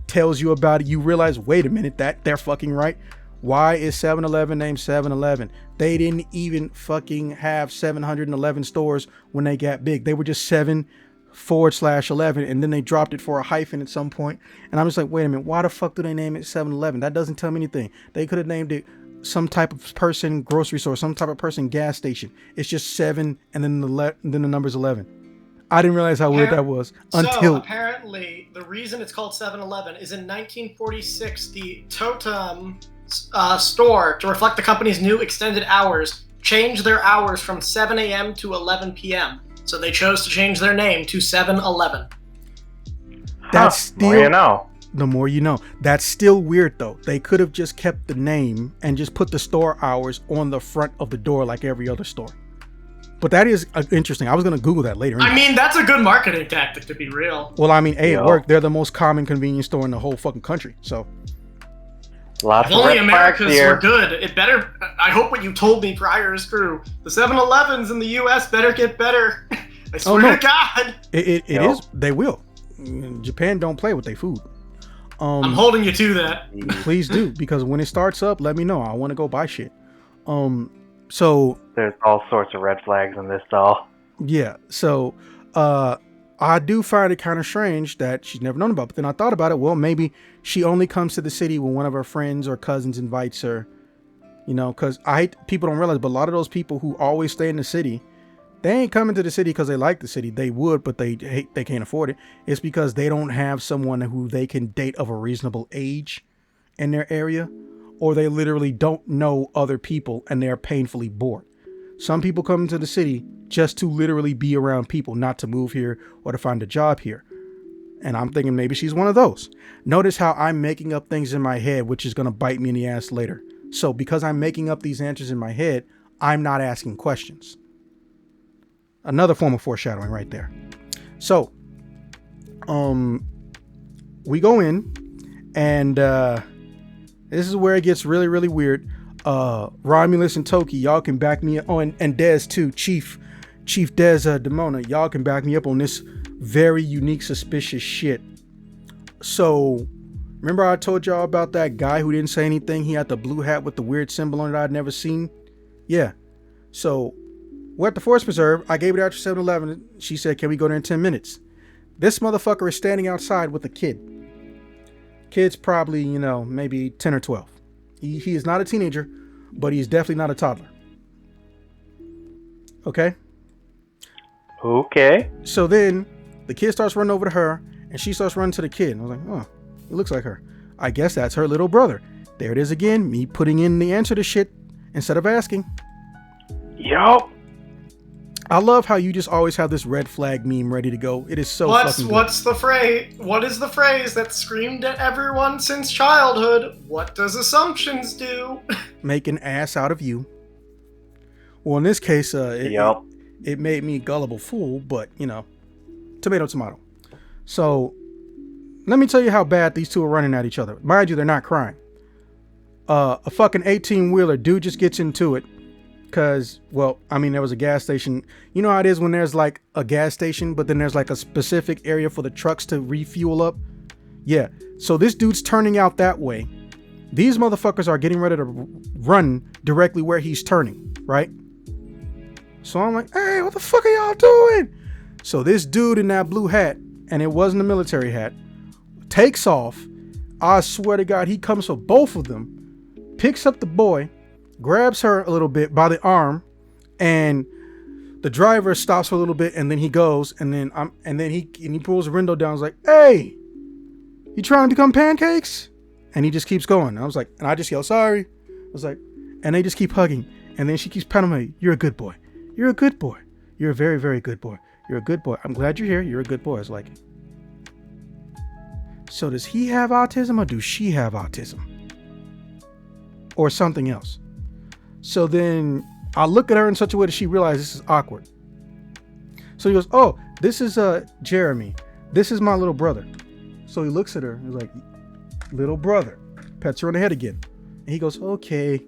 A: tells you about it, you realize, wait a minute, that they're fucking right. Why is 7-Eleven named 7-Eleven? They didn't even fucking have 711 stores when they got big. They were just 7/11, and then they dropped it for a hyphen at some point. And I'm just like, wait a minute, why the fuck do they name it 7-Eleven? That doesn't tell me anything. They could have named it some type of person grocery store, some type of person gas station. It's just 7 and then the number's 11. I didn't realize how weird that was until...
E: So, apparently, the reason it's called 7-Eleven is in 1946, the Totem store, to reflect the company's new extended hours, changed their hours from 7 a.m. to 11 p.m. So they chose to change their name to 7-Eleven.
A: That's still...
C: More you know.
A: The more you know. That's still weird, though. They could have just kept the name and just put the store hours on the front of the door like every other store. But that is interesting. I was going to Google that later.
E: I mean, that's a good marketing tactic, to be real.
A: Well, I mean, hey, it worked. They're the most common convenience store in the whole fucking country. So,
C: lots
E: if
C: of
E: only
C: red
E: Americans
C: flags here.
E: were good. It better. I hope what you told me prior is true. The 7-Elevens in the U.S. better get better. I swear to God.
A: It is. They will. Japan don't play with their food.
E: I'm holding you to that.
A: Please do, because when it starts up, let me know. I want to go buy shit. So
C: there's all sorts of red flags in this doll.
A: Yeah. So I do find it kind of strange that she's never known about. But then I thought about it. Well, maybe she only comes to the city when one of her friends or cousins invites her. Because people don't realize, but a lot of those people who always stay in the city, they ain't coming to the city because they like the city. They would, but they can't afford it. It's because they don't have someone who they can date of a reasonable age in their area, or they literally don't know other people and they're painfully bored. Some people come to the city just to literally be around people, not to move here or to find a job here. And I'm thinking maybe she's one of those. Notice how I'm making up things in my head, which is going to bite me in the ass later. So because I'm making up these answers in my head, I'm not asking questions. Another form of foreshadowing right there. So, we go in and, this is where it gets really, really weird. Romulus and Toki, y'all can back me up. Oh, and Dez too. Chief Dez Demona, y'all can back me up on this very unique, suspicious shit. So, remember I told y'all about that guy who didn't say anything? He had the blue hat with the weird symbol on it I'd never seen. Yeah. So, we're at the Forest Preserve. I gave it out to 7-Eleven. She said, can we go there in 10 minutes? This motherfucker is standing outside with a kid. Kid's probably, maybe 10 or 12. He is not a teenager, but he's definitely not a toddler. Okay?
C: Okay.
A: So then the kid starts running over to her and she starts running to the kid. And I was like, oh, it looks like her. I guess that's her little brother. There it is again. Me putting in the answer to shit instead of asking.
C: Yup.
A: I love how you just always have this red flag meme ready to go. It is so fucking good.
E: What's the phrase? What is the phrase that's screamed at everyone since childhood? What does assumptions do?
A: Make an ass out of you. Well, in this case, it made me a gullible fool, but, you know, tomato, tomato. So, let me tell you how bad these two are running at each other. Mind you, they're not crying. A fucking 18-wheeler dude just gets into it. Because, well, I mean, there was a gas station. You know how it is when there's like a gas station, but then there's like a specific area for the trucks to refuel up? Yeah. So this dude's turning out that way. These motherfuckers are getting ready to run directly where he's turning, right? So I'm like, hey, what the fuck are y'all doing? So this dude in that blue hat, and it wasn't a military hat, takes off. I swear to God, he comes for both of them, picks up the boy, grabs her a little bit by the arm, and the driver stops for a little bit, and then he goes, and then he pulls the window down. He's like, "Hey, you trying to become pancakes?" And he just keeps going. I was like, and I just yell, "Sorry." I was like, and they just keep hugging, and then she keeps patting me. "You're a good boy. You're a good boy. You're a very, very good boy. You're a good boy. I'm glad you're here. You're a good boy." I was like, so does he have autism, or do she have autism, or something else? So then I look at her in such a way that she realizes this is awkward. So he goes, "Oh, this is Jeremy. This is my little brother." So he looks at her and is like, "Little brother." Pets her on the head again. And he goes, "Okay."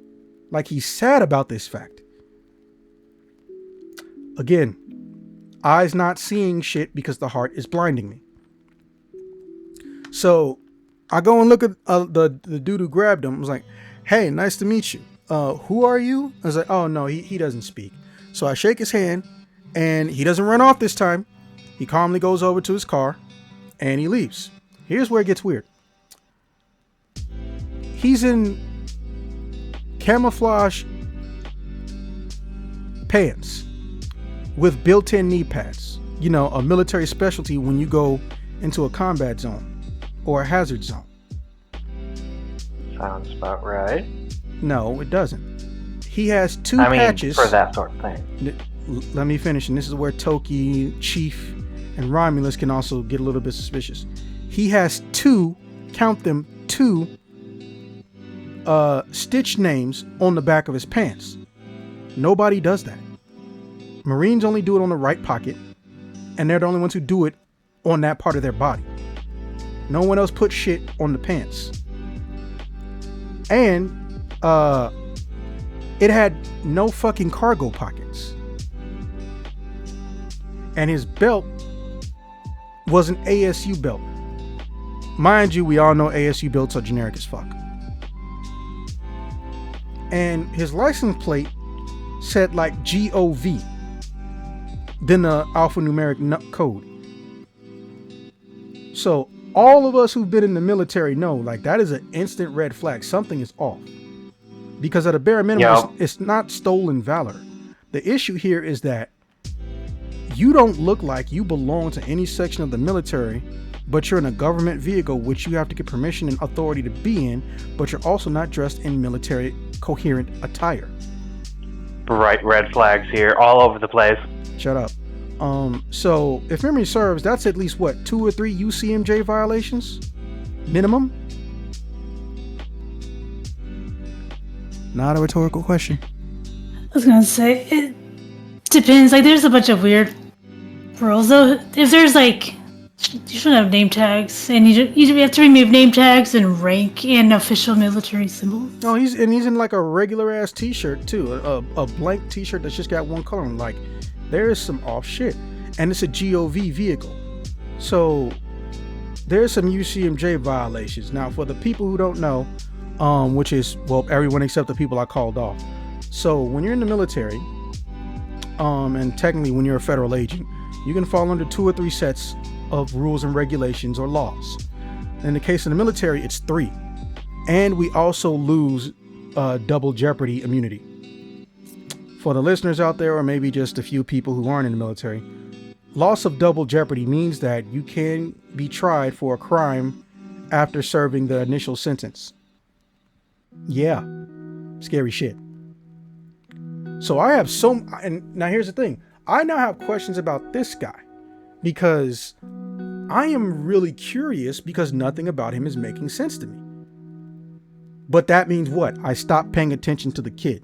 A: Like he's sad about this fact. Again, eyes not seeing shit because the heart is blinding me. So I go and look at the dude who grabbed him. I was like, "Hey, nice to meet you. Who are you?" I was like, "Oh no, he doesn't speak." So I shake his hand, and he doesn't run off this time. He calmly goes over to his car and he leaves. Here's where it gets weird. He's in camouflage pants with built-in knee pads. You know, a military specialty when you go into a combat zone or a hazard zone.
C: Sounds about right.
A: No, it doesn't. He has two patches.
C: For that sort of thing.
A: Let me finish, and this is where Toki, Chief, and Romulus can also get a little bit suspicious. He has two, count them, two stitch names on the back of his pants. Nobody does that. Marines only do it on the right pocket, and they're the only ones who do it on that part of their body. No one else puts shit on the pants. And it had no fucking cargo pockets. And his belt was an ASU belt. Mind you, we all know ASU belts are generic as fuck. And his license plate said like GOV, then the alphanumeric code. So all of us who've been in the military know, like, that is an instant red flag. Something is off. Because at a bare minimum, it's not stolen valor. The issue here is that you don't look like you belong to any section of the military, but you're in a government vehicle, which you have to get permission and authority to be in, but you're also not dressed in military coherent attire.
C: Bright red flags here, all over the place.
A: Shut up. So if memory serves, that's at least what, 2 or 3 UCMJ violations? Minimum? Not a rhetorical question.
F: I was gonna say, it depends. Like, there's a bunch of weird rules, though. If there's, like, you shouldn't have name tags, and you have to remove name tags and rank and official military symbols.
A: No, he's in like a regular ass t-shirt too, a blank t-shirt that's just got one color on. Like, there is some off shit, and it's a GOV vehicle, so there's some UCMJ violations. Now, for the people who don't know, which is, well, everyone except the people I called off. So when you're in the military, and technically when you're a federal agent, you can fall under 2 or 3 sets of rules and regulations or laws. In the case of the military, it's 3. And we also lose double jeopardy immunity. For the listeners out there, or maybe just a few people who aren't in the military, loss of double jeopardy means that you can be tried for a crime after serving the initial sentence. Yeah, scary shit. So I have and now here's the thing. I now have questions about this guy because I am really curious because nothing about him is making sense to me. But that means what? I stopped paying attention to the kid.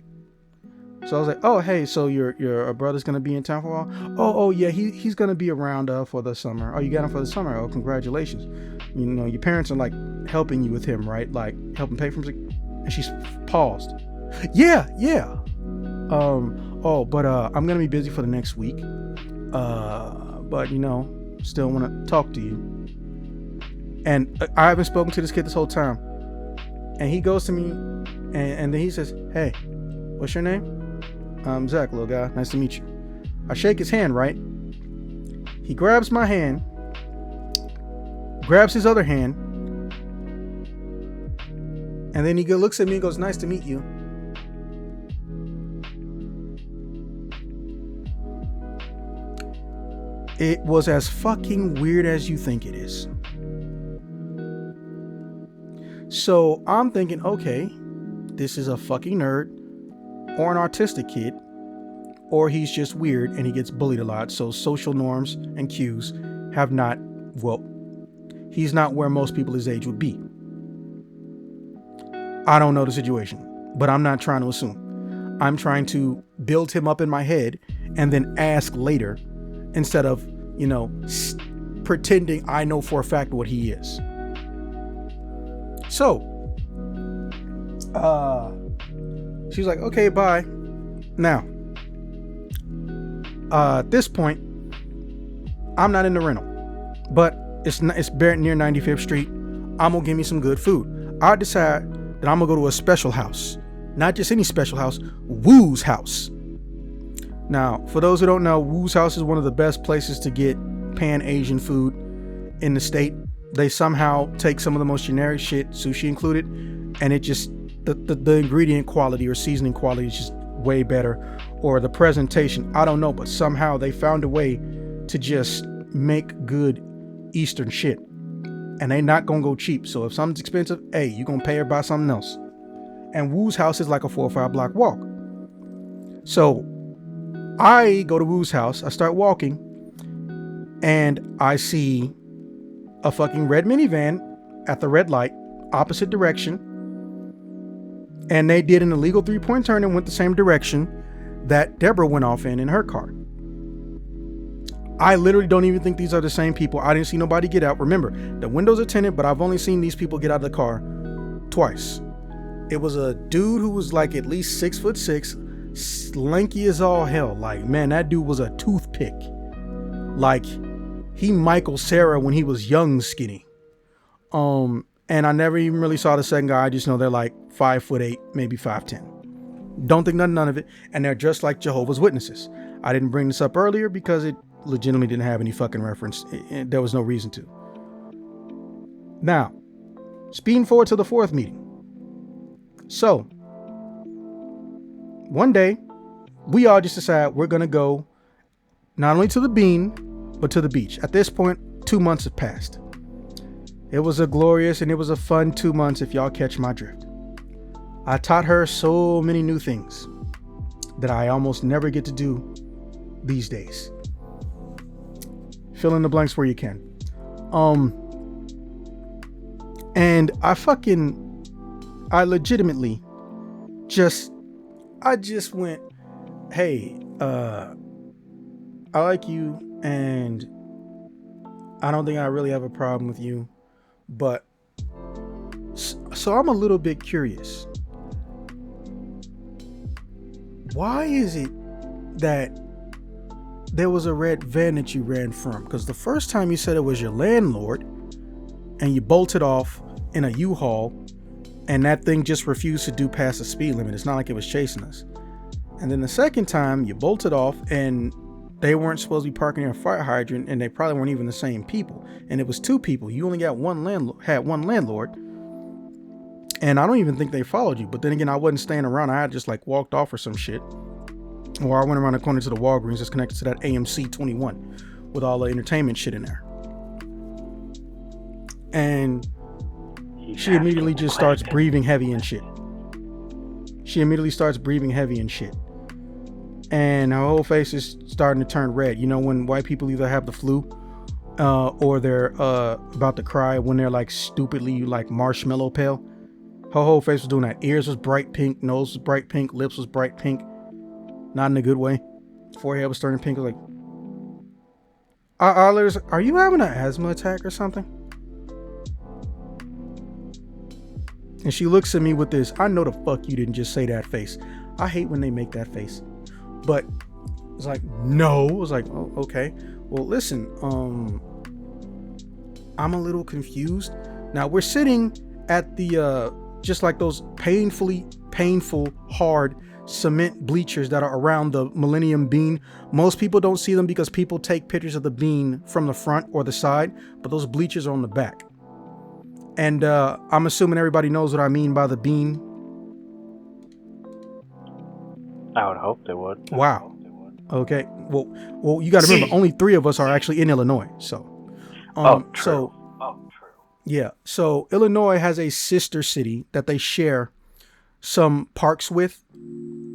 A: So I was like, oh, hey, so your brother's going to be in town for a while? Oh, yeah, he's going to be around for the summer. Oh, you got him for the summer? Oh, congratulations. You know, your parents are like helping you with him, right? Like helping pay for him. And she's paused. Yeah. But I'm going to be busy for the next week. But, you know, still want to talk to you. And I haven't spoken to this kid this whole time. And he goes to me and then he says, hey, what's your name? Zach, little guy. Nice to meet you. I shake his hand, right? He grabs my hand, grabs his other hand, and then he looks at me and goes, nice to meet you. It was as fucking weird as you think it is. So I'm thinking, okay, this is a fucking nerd or an autistic kid, or he's just weird and he gets bullied a lot. So social norms and cues have not, well, he's not where most people his age would be. I don't know the situation, but I'm not trying to assume. I'm trying to build him up in my head and then ask later instead of, you know, pretending I know for a fact what he is. So, she's like, okay, bye. Now, at this point, I'm not in the rental, but it's near 95th Street. I'm gonna give me some good food. I decide that I'm gonna go to a special house, not just any special house, Woo's house. Now, for those who don't know, Woo's house is one of the best places to get Pan-Asian food in the state. They somehow take some of the most generic shit, sushi included, and it just, the ingredient quality or seasoning quality is just way better, or the presentation, I don't know, but somehow they found a way to just make good Eastern shit, and they not gonna go cheap. So if something's expensive, hey, you gonna pay or buy something else. And Woo's house is like a 4 or 5 block walk. So I go to Woo's house, I start walking, and I see a fucking red minivan at the red light, opposite direction. And they did an illegal 3-point turn and went the same direction that Deborah went off in her car. I literally don't even think these are the same people. I didn't see nobody get out. Remember, the windows are tinted, but I've only seen these people get out of the car twice. It was a dude who was like at least 6'6", lanky as all hell. Like, man, that dude was a toothpick. Like, he Michael Cera when he was young skinny. And I never even really saw the second guy. I just know they're like 5'8", maybe 5'10". Don't think none of it. And they're just like Jehovah's Witnesses. I didn't bring this up earlier because it legitimately didn't have any fucking reference. There was no reason to. Now, speeding forward to the 4th meeting. So, one day, we all just decide we're going to go not only to the Bean, but to the beach. At this point, 2 months have passed. It was a glorious and it was a fun 2 months, if y'all catch my drift. I taught her so many new things that I almost never get to do these days. Fill in the blanks where you can. And I legitimately I just went, hey, I like you and I don't think I really have a problem with you, but so I'm a little bit curious. Why is it that there was a red van that you ran from? Because the first time you said it was your landlord and you bolted off in a U-Haul and that thing just refused to do past the speed limit. It's not like it was chasing us. And then the second time you bolted off and they weren't supposed to be parking near a fire hydrant and they probably weren't even the same people. And it was 2 people. You only got one landlord. And I don't even think they followed you. But then again, I wasn't staying around. I had just like walked off or some shit. Or I went around the corner to the Walgreens that's connected to that AMC 21 with all the entertainment shit in there. And she immediately just starts breathing heavy and shit. and her whole face is starting to turn red. You know when white people either have the flu or they're about to cry, when they're like stupidly like marshmallow pale. Her whole face was doing that. Ears was bright pink, nose was bright pink, lips was bright pink. Not in a good way. Forehead was turning pink. I was like, are you having an asthma attack or something? And she looks at me with this, I know the fuck you didn't just say that face. I hate when they make that face. But it's like, no. I was like, oh, okay. Well, listen, I'm a little confused. Now we're sitting at the, just like those painful, hard cement bleachers that are around the Millennium Bean. Most people don't see them because people take pictures of the bean from the front or the side, but those bleachers are on the back. And I'm assuming everybody knows what I mean by the bean.
C: I would hope they would.
A: Wow. Okay. Well, you got to remember, only 3 of us are actually in Illinois. So,
C: true.
A: Yeah. So Illinois has a sister city that they share some parks with,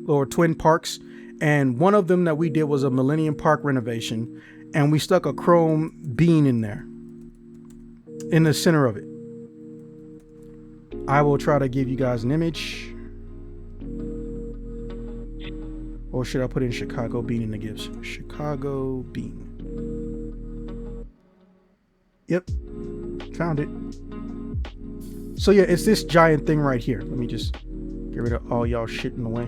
A: or twin parks. And one of them that we did was a Millennium Park renovation. And we stuck a chrome bean in there, in the center of it. I will try to give you guys an image. Or should I put in Chicago bean in the gifts? Chicago bean. Yep. Found it. So yeah, it's this giant thing right here. Let me just get rid of all y'all shit in the way.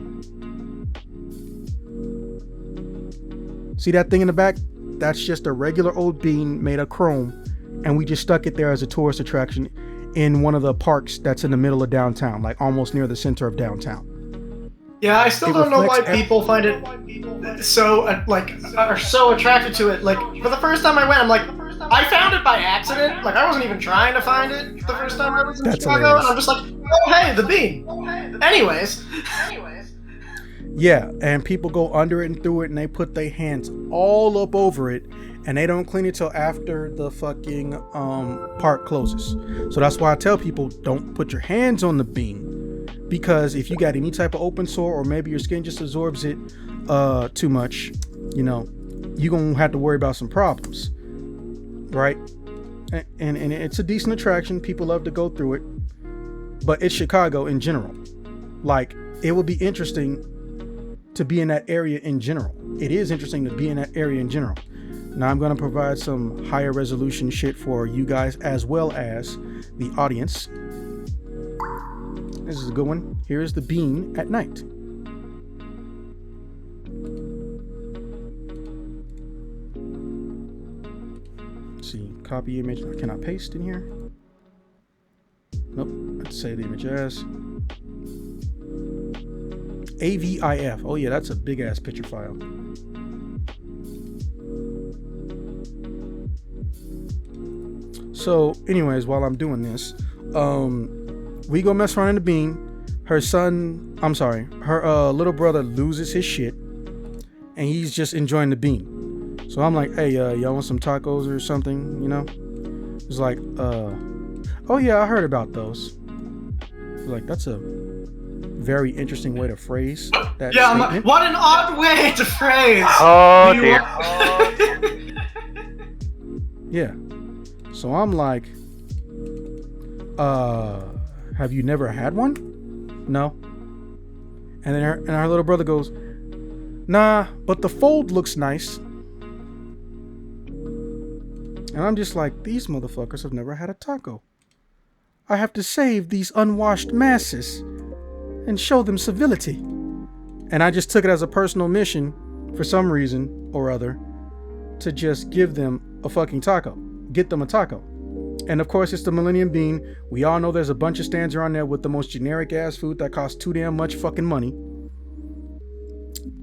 A: See that thing in the back? That's just a regular old bean made of chrome. And we just stuck it there as a tourist attraction in one of the parks that's in the middle of downtown, like almost near the center of downtown.
E: Yeah, I still don't know why people find it so are so attracted to it. Like, for the first time I went, I'm like, I found it by accident. Like, I wasn't even trying to find it the first time I was in Chicago,
A: hilarious.
E: and I'm just like, oh hey, the bean. Anyways.
A: Yeah, and people go under it and through it, and they put their hands all up over it, and they don't clean it till after the fucking park closes. So that's why I tell people, don't put your hands on the bean, because if you got any type of open sore, or maybe your skin just absorbs it too much, you know, you're gonna have to worry about some problems, right? And it's a decent attraction. People love to go through it, but it's Chicago in general. Like, it would be interesting to be in that area in general. It is interesting to be in that area in general. Now I'm going to provide some higher resolution shit for you guys as well as the audience. This is a good one. Here is the bean at night. Let's see, copy image. Can I paste in here? Nope. Let's save the image as AVIF. Oh yeah, that's a big ass picture file. So anyways, while I'm doing this, we go mess around in the bean. Her little brother loses his shit, and he's just enjoying the bean. So I'm like, hey, y'all want some tacos or something, you know? It's like, oh yeah, I heard about those. Like, that's a very interesting way to phrase that statement.
E: What an odd way to phrase.
C: Oh dear.
A: Yeah. So I'm like, have you never had one? No. And then her little brother goes, nah, but the fold looks nice. And I'm just like, these motherfuckers have never had a taco. I have to save these unwashed masses and show them civility. And I just took it as a personal mission, for some reason or other, to just give them a fucking taco. Get them a taco. And of course, it's the Millennium Bean. We all know there's a bunch of stands around there with the most generic ass food that costs too damn much fucking money.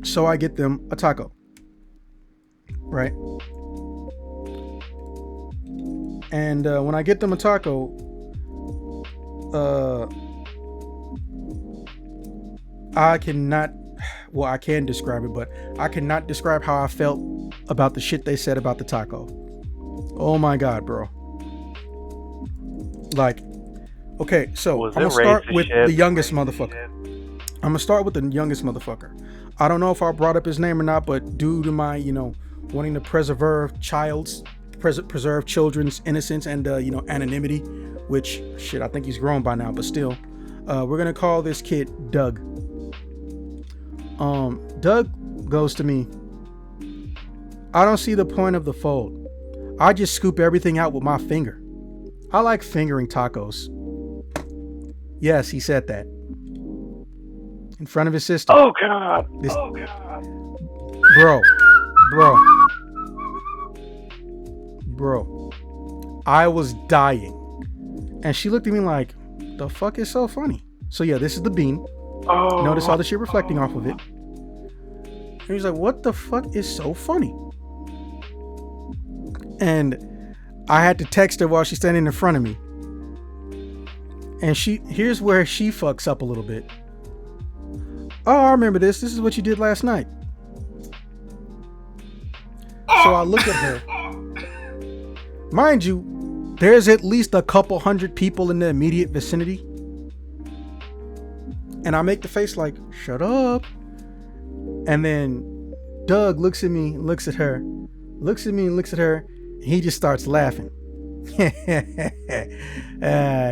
A: So I get them a taco. Right? And when I get them a taco, I can describe it, but I cannot describe how I felt about the shit they said about the taco. Oh my God, bro. Like, okay, so I'm gonna start with the youngest motherfucker. I'm gonna start with the youngest motherfucker. I don't know if I brought up his name or not, but due to my, wanting to preserve children's innocence and anonymity, which shit, I think he's grown by now, but still, we're gonna call this kid Doug. Doug goes to me, I don't see the point of the fold. I just scoop everything out with my finger. I like fingering tacos. Yes, he said that. In front of his sister.
C: Oh God!
A: Bro. I was dying. And she looked at me like, the fuck is so funny? So yeah, this is the bean.
C: Oh.
A: Notice all the shit reflecting off of it. And he's like, what the fuck is so funny? And I had to text her while she's standing in front of me. And here's where she fucks up a little bit. Oh, I remember this. This is what you did last night. So I look at her. Mind you, there's at least a couple hundred people in the immediate vicinity. And I make the face like, shut up. And then Doug looks at me, looks at her, looks at me, looks at her. And he just starts laughing.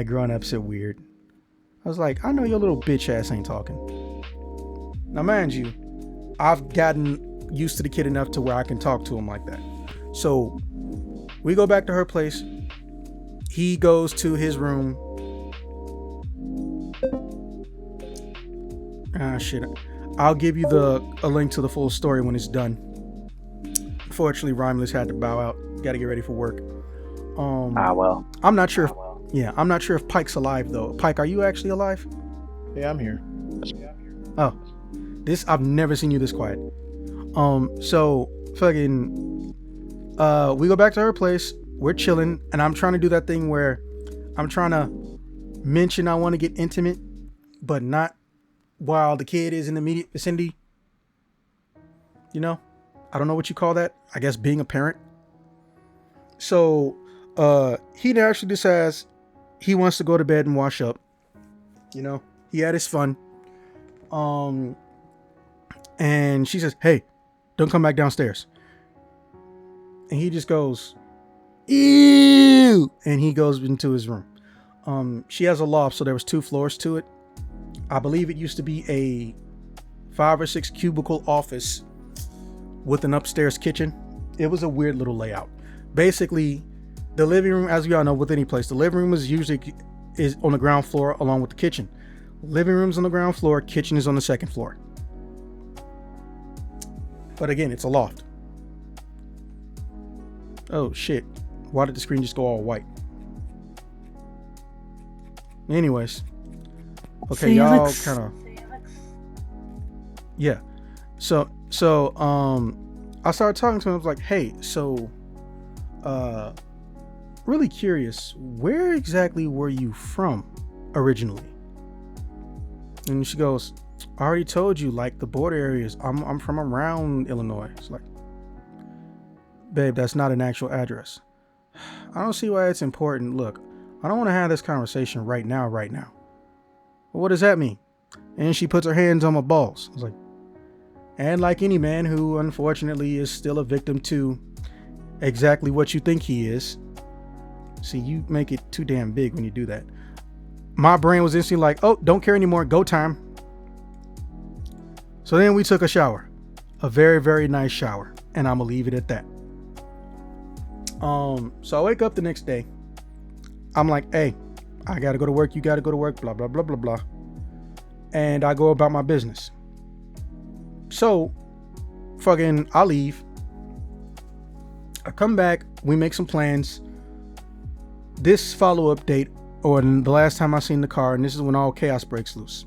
A: Grown ups are weird. I was like, I know your little bitch ass ain't talking. Now, mind you, I've gotten used to the kid enough to where I can talk to him like that. So we go back to her place. He goes to his room. Shit. I'll give you a link to the full story when it's done. Unfortunately, Rhymeless had to bow out. Got to get ready for work.
C: Well.
A: I'm not sure. I'm not sure if Pike's alive though. Pike, are you actually alive?
G: Yeah, I'm here.
A: Oh, I've never seen you this quiet. So fucking, we go back to her place. We're chilling, and I'm trying to do that thing where I'm trying to mention I want to get intimate, but not while the kid is in the immediate vicinity. I don't know what you call that. I guess being a parent. So, he naturally decides he wants to go to bed and wash up. He had his fun. And she says, hey, don't come back downstairs. And he just goes, ew, and he goes into his room. She has a loft, so there was 2 floors to it. I believe it used to be a 5 or 6 cubicle office with an upstairs kitchen. It was a weird little layout. Basically, the living room, as we all know, with any place, the living room is on the ground floor along with the kitchen. Living room's on the ground floor, kitchen is on the second floor. But again, it's a loft. Oh shit. Why did the screen just go all white? Anyways. Okay, y'all kind of. Yeah. So I started talking to him. I was like, hey, so really curious, where exactly were you from originally? And she goes, I already told you, like the border areas. I'm from around Illinois. It's like, babe, that's not an actual address. I don't see why it's important. Look, I don't want to have this conversation right now. Well, what does that mean? And she puts her hands on my balls. I was like, and like any man who unfortunately is still a victim to exactly what you think he is. See, you make it too damn big when you do that. My brain was instantly like, oh, don't care anymore. Go time. So then we took a shower. A very, very nice shower. And I'm going to leave it at that. So I wake up the next day. I'm like, hey, I got to go to work. You got to go to work. Blah, blah, blah, blah, blah. And I go about my business. So fucking, I leave. I come back. We make some plans. This follow-up date, or the last time I seen the car, and this is when all chaos breaks loose.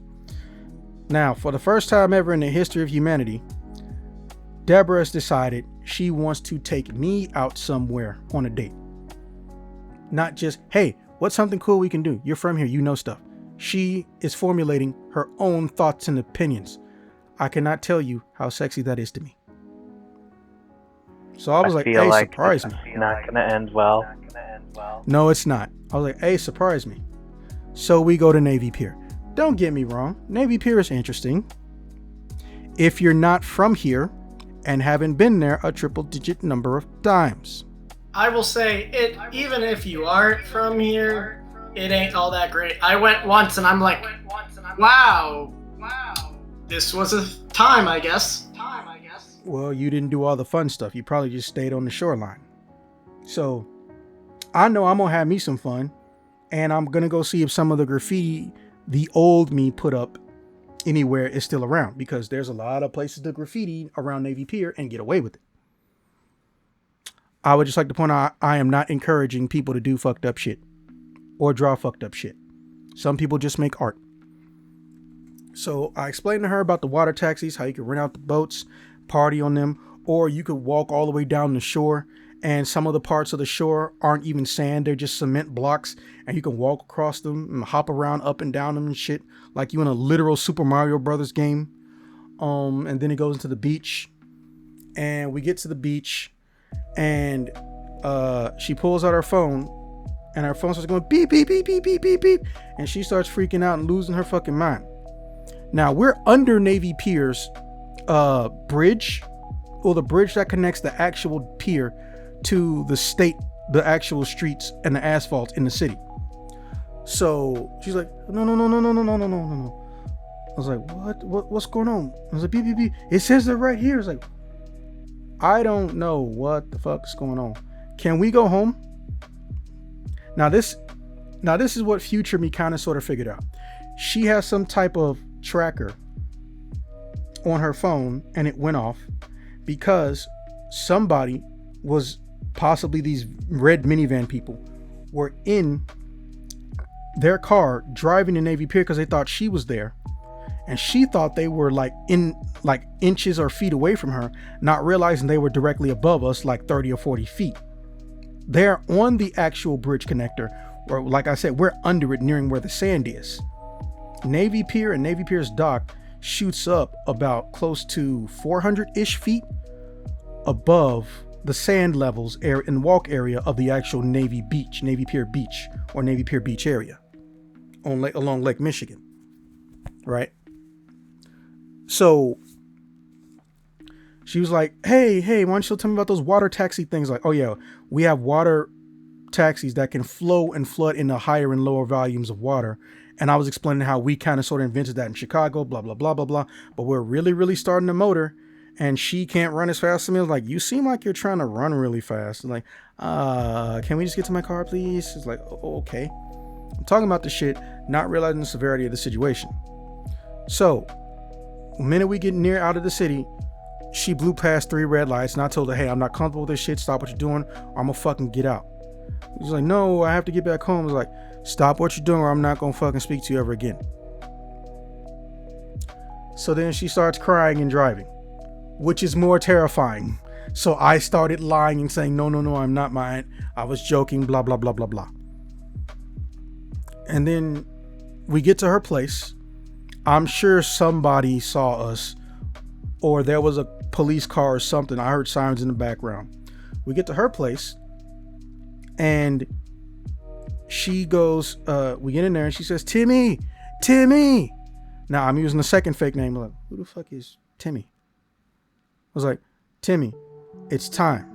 A: Now, for the first time ever in the history of humanity, Deborah has decided she wants to take me out somewhere on a date. Not just, hey, what's something cool we can do? You're from here, you know stuff. She is formulating her own thoughts and opinions. I cannot tell you how sexy that is to me. So I was like, hey, surprise me.
C: It's not going to end well.
A: No, it's not. I was like, hey, surprise me. So we go to Navy Pier. don't get me wrong, Navy Pier is interesting. If you're not from here and haven't been there a triple digit number of times.
E: I will say it, even if you aren't from here, it ain't all that great. I went once and I'm like, wow, this was a time, I guess.
A: Well, you didn't do all the fun stuff. You probably just stayed on the shoreline. So I know I'm going to have me some fun, and I'm going to go see if some of the graffiti the old me put up anywhere is still around, because there's a lot of places to graffiti around Navy Pier and get away with it. I would just like to point out, I am not encouraging people to do fucked up shit or draw fucked up shit. Some people just make art. So I explained to her about the water taxis, how you can rent out the boats, party on them, or you could walk all the way down the shore, and some of the parts of the shore aren't even sand, they're just cement blocks, and you can walk across them and hop around up and down them and shit like you in a literal Super Mario Brothers game. And then it goes into the beach, and we get to the beach, and she pulls out her phone, and her phone starts going beep beep beep beep beep beep beep, and she starts freaking out and losing her fucking mind. Now we're under Navy Pier's bridge, or the bridge that connects the actual pier to the actual streets and the asphalt in the city. So she's like, no. I was like, what's going on? I was like, beep beep beep. It says they're right here. It's like, I don't know what the fuck is going on. Can we go home? Now this is what future me kind of sort of figured out. She has some type of tracker on her phone, and it went off because somebody was, possibly these red minivan people, were in their car driving to Navy Pier because they thought she was there, and she thought they were like inches or feet away from her, not realizing they were directly above us, like 30 or 40 feet. They're on the actual bridge connector, or like I said, we're under it, nearing where the sand is. Navy Pier and Navy Pier's dock shoots up about close to 400-ish feet above the sand levels and walk area of the actual Navy Pier Beach, or Navy Pier Beach area along Lake Michigan, right? So she was like, hey, why don't you tell me about those water taxi things? Like, oh yeah, we have water taxis that can flow and flood into higher and lower volumes of water. And I was explaining how we kind of sort of invented that in Chicago, blah, blah, blah, blah, blah. But we're really, really starting the motor, and she can't run as fast as me. I was like, you seem like you're trying to run really fast. I'm like, can we just get to my car, please? It's like, oh, okay. I'm talking about the shit, not realizing the severity of the situation. So, the minute we get near out of the city, she blew past 3 red lights, and I told her, hey, I'm not comfortable with this shit. Stop what you're doing, or I'm gonna fucking get out. She's like, no, I have to get back home. I was like, stop what you're doing, or I'm not gonna fucking speak to you ever again. So then she starts crying and driving, which is more terrifying. So I started lying and saying, no, I'm not mine. I was joking, blah, blah, blah, blah, blah. And then we get to her place. I'm sure somebody saw us, or there was a police car or something. I heard sirens in the background. We get to her place, and she goes, we get in there, and she says, Timmy. Now I'm using the second fake name. I'm like, who the fuck is Timmy? I was like, Timmy, it's time.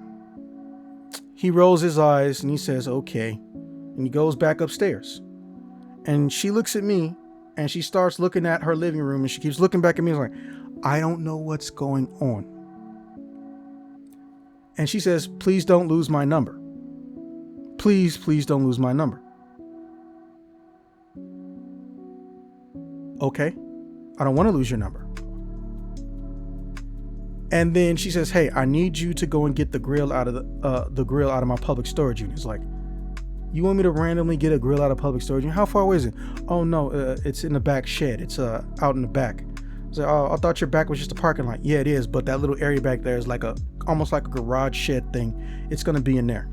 A: He rolls his eyes and he says, okay. And he goes back upstairs. And she looks at me, and she starts looking at her living room, and she keeps looking back at me. Like, I don't know what's going on. And she says, please don't lose my number. Please don't lose my number. Okay, I don't want to lose your number. And then she says, hey, I need you to go and get the grill out of my public storage unit. It's like, you want me to randomly get a grill out of public storage unit? How far away is it? Oh no, it's in the back shed. It's out in the back. I was like, oh, I thought your back was just a parking lot. Yeah, it is, but that little area back there is like almost like a garage shed thing. It's gonna be in there.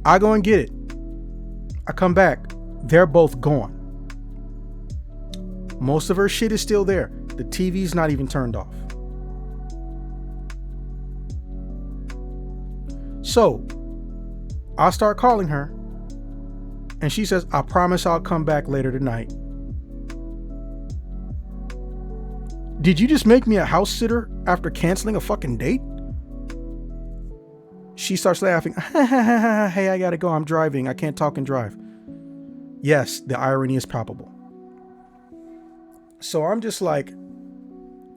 A: I go and get it. I come back. They're both gone. Most of her shit is still there. The TV's not even turned off. So I start calling her, and she says, I promise I'll come back later tonight Did you just make me a house sitter after canceling a fucking date? She starts laughing. Hey, I gotta go. I'm driving. I can't talk and drive. Yes, the irony is palpable. So I'm just like,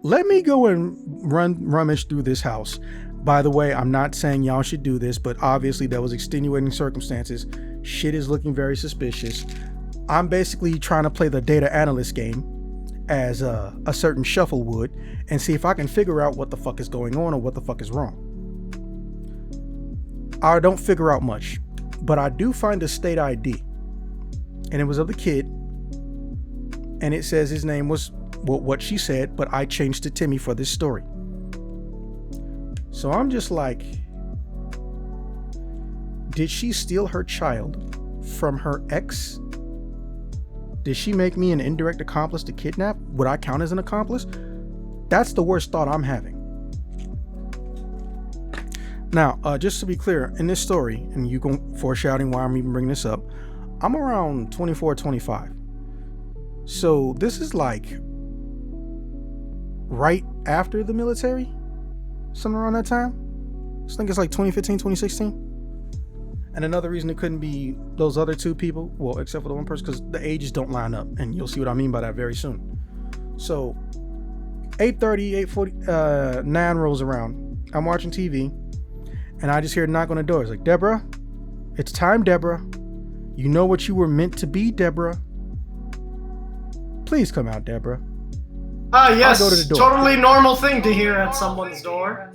A: let me go and rummage through this house. By the way, I'm not saying y'all should do this, but obviously there was extenuating circumstances. Shit is looking very suspicious. I'm basically trying to play the data analyst game as a certain shuffle would and see if I can figure out what the fuck is going on or what the fuck is wrong. I don't figure out much, but I do find a state ID, and it was of the kid, and it says his name was what she said, but I changed to Timmy for this story. So I'm just like, did she steal her child from her ex? Did she make me an indirect accomplice to kidnap? Would I count as an accomplice? That's the worst thought I'm having. Now, just to be clear, in this story, and you can foreshadowing why I'm even bringing this up, I'm around 24, 25. So this is like right after the military, somewhere around that time. I think it's like 2015, 2016. And another reason it couldn't be those other two people, well, except for the one person, because the ages don't line up, and you'll see what I mean by that very soon. So 8:30, 8:40, 9 rolls around. I'm watching TV, and I just hear a knock on the door. It's like, Deborah, it's time, Deborah. You know what you were meant to be, Deborah. Please come out, Deborah.
E: Yes,
A: I'll go to the door.
E: totally normal thing to hear at someone's door.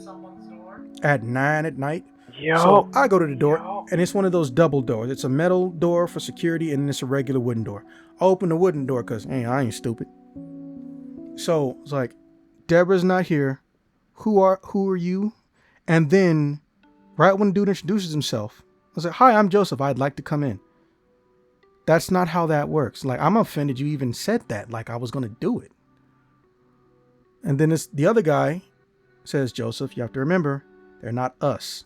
A: At 9 at night.
C: Yo.
A: So I go to the door, and it's one of those double doors. It's a metal door for security, and it's a regular wooden door. I open the wooden door because I ain't stupid. So it's like, Deborah's not here. Who are you? And then, right when the dude introduces himself, I was like, hi, I'm Joseph. I'd like to come in. That's not how that works. Like, I'm offended you even said that. Like, I was gonna do it. And then the other guy says, Joseph, you have to remember, they're not us.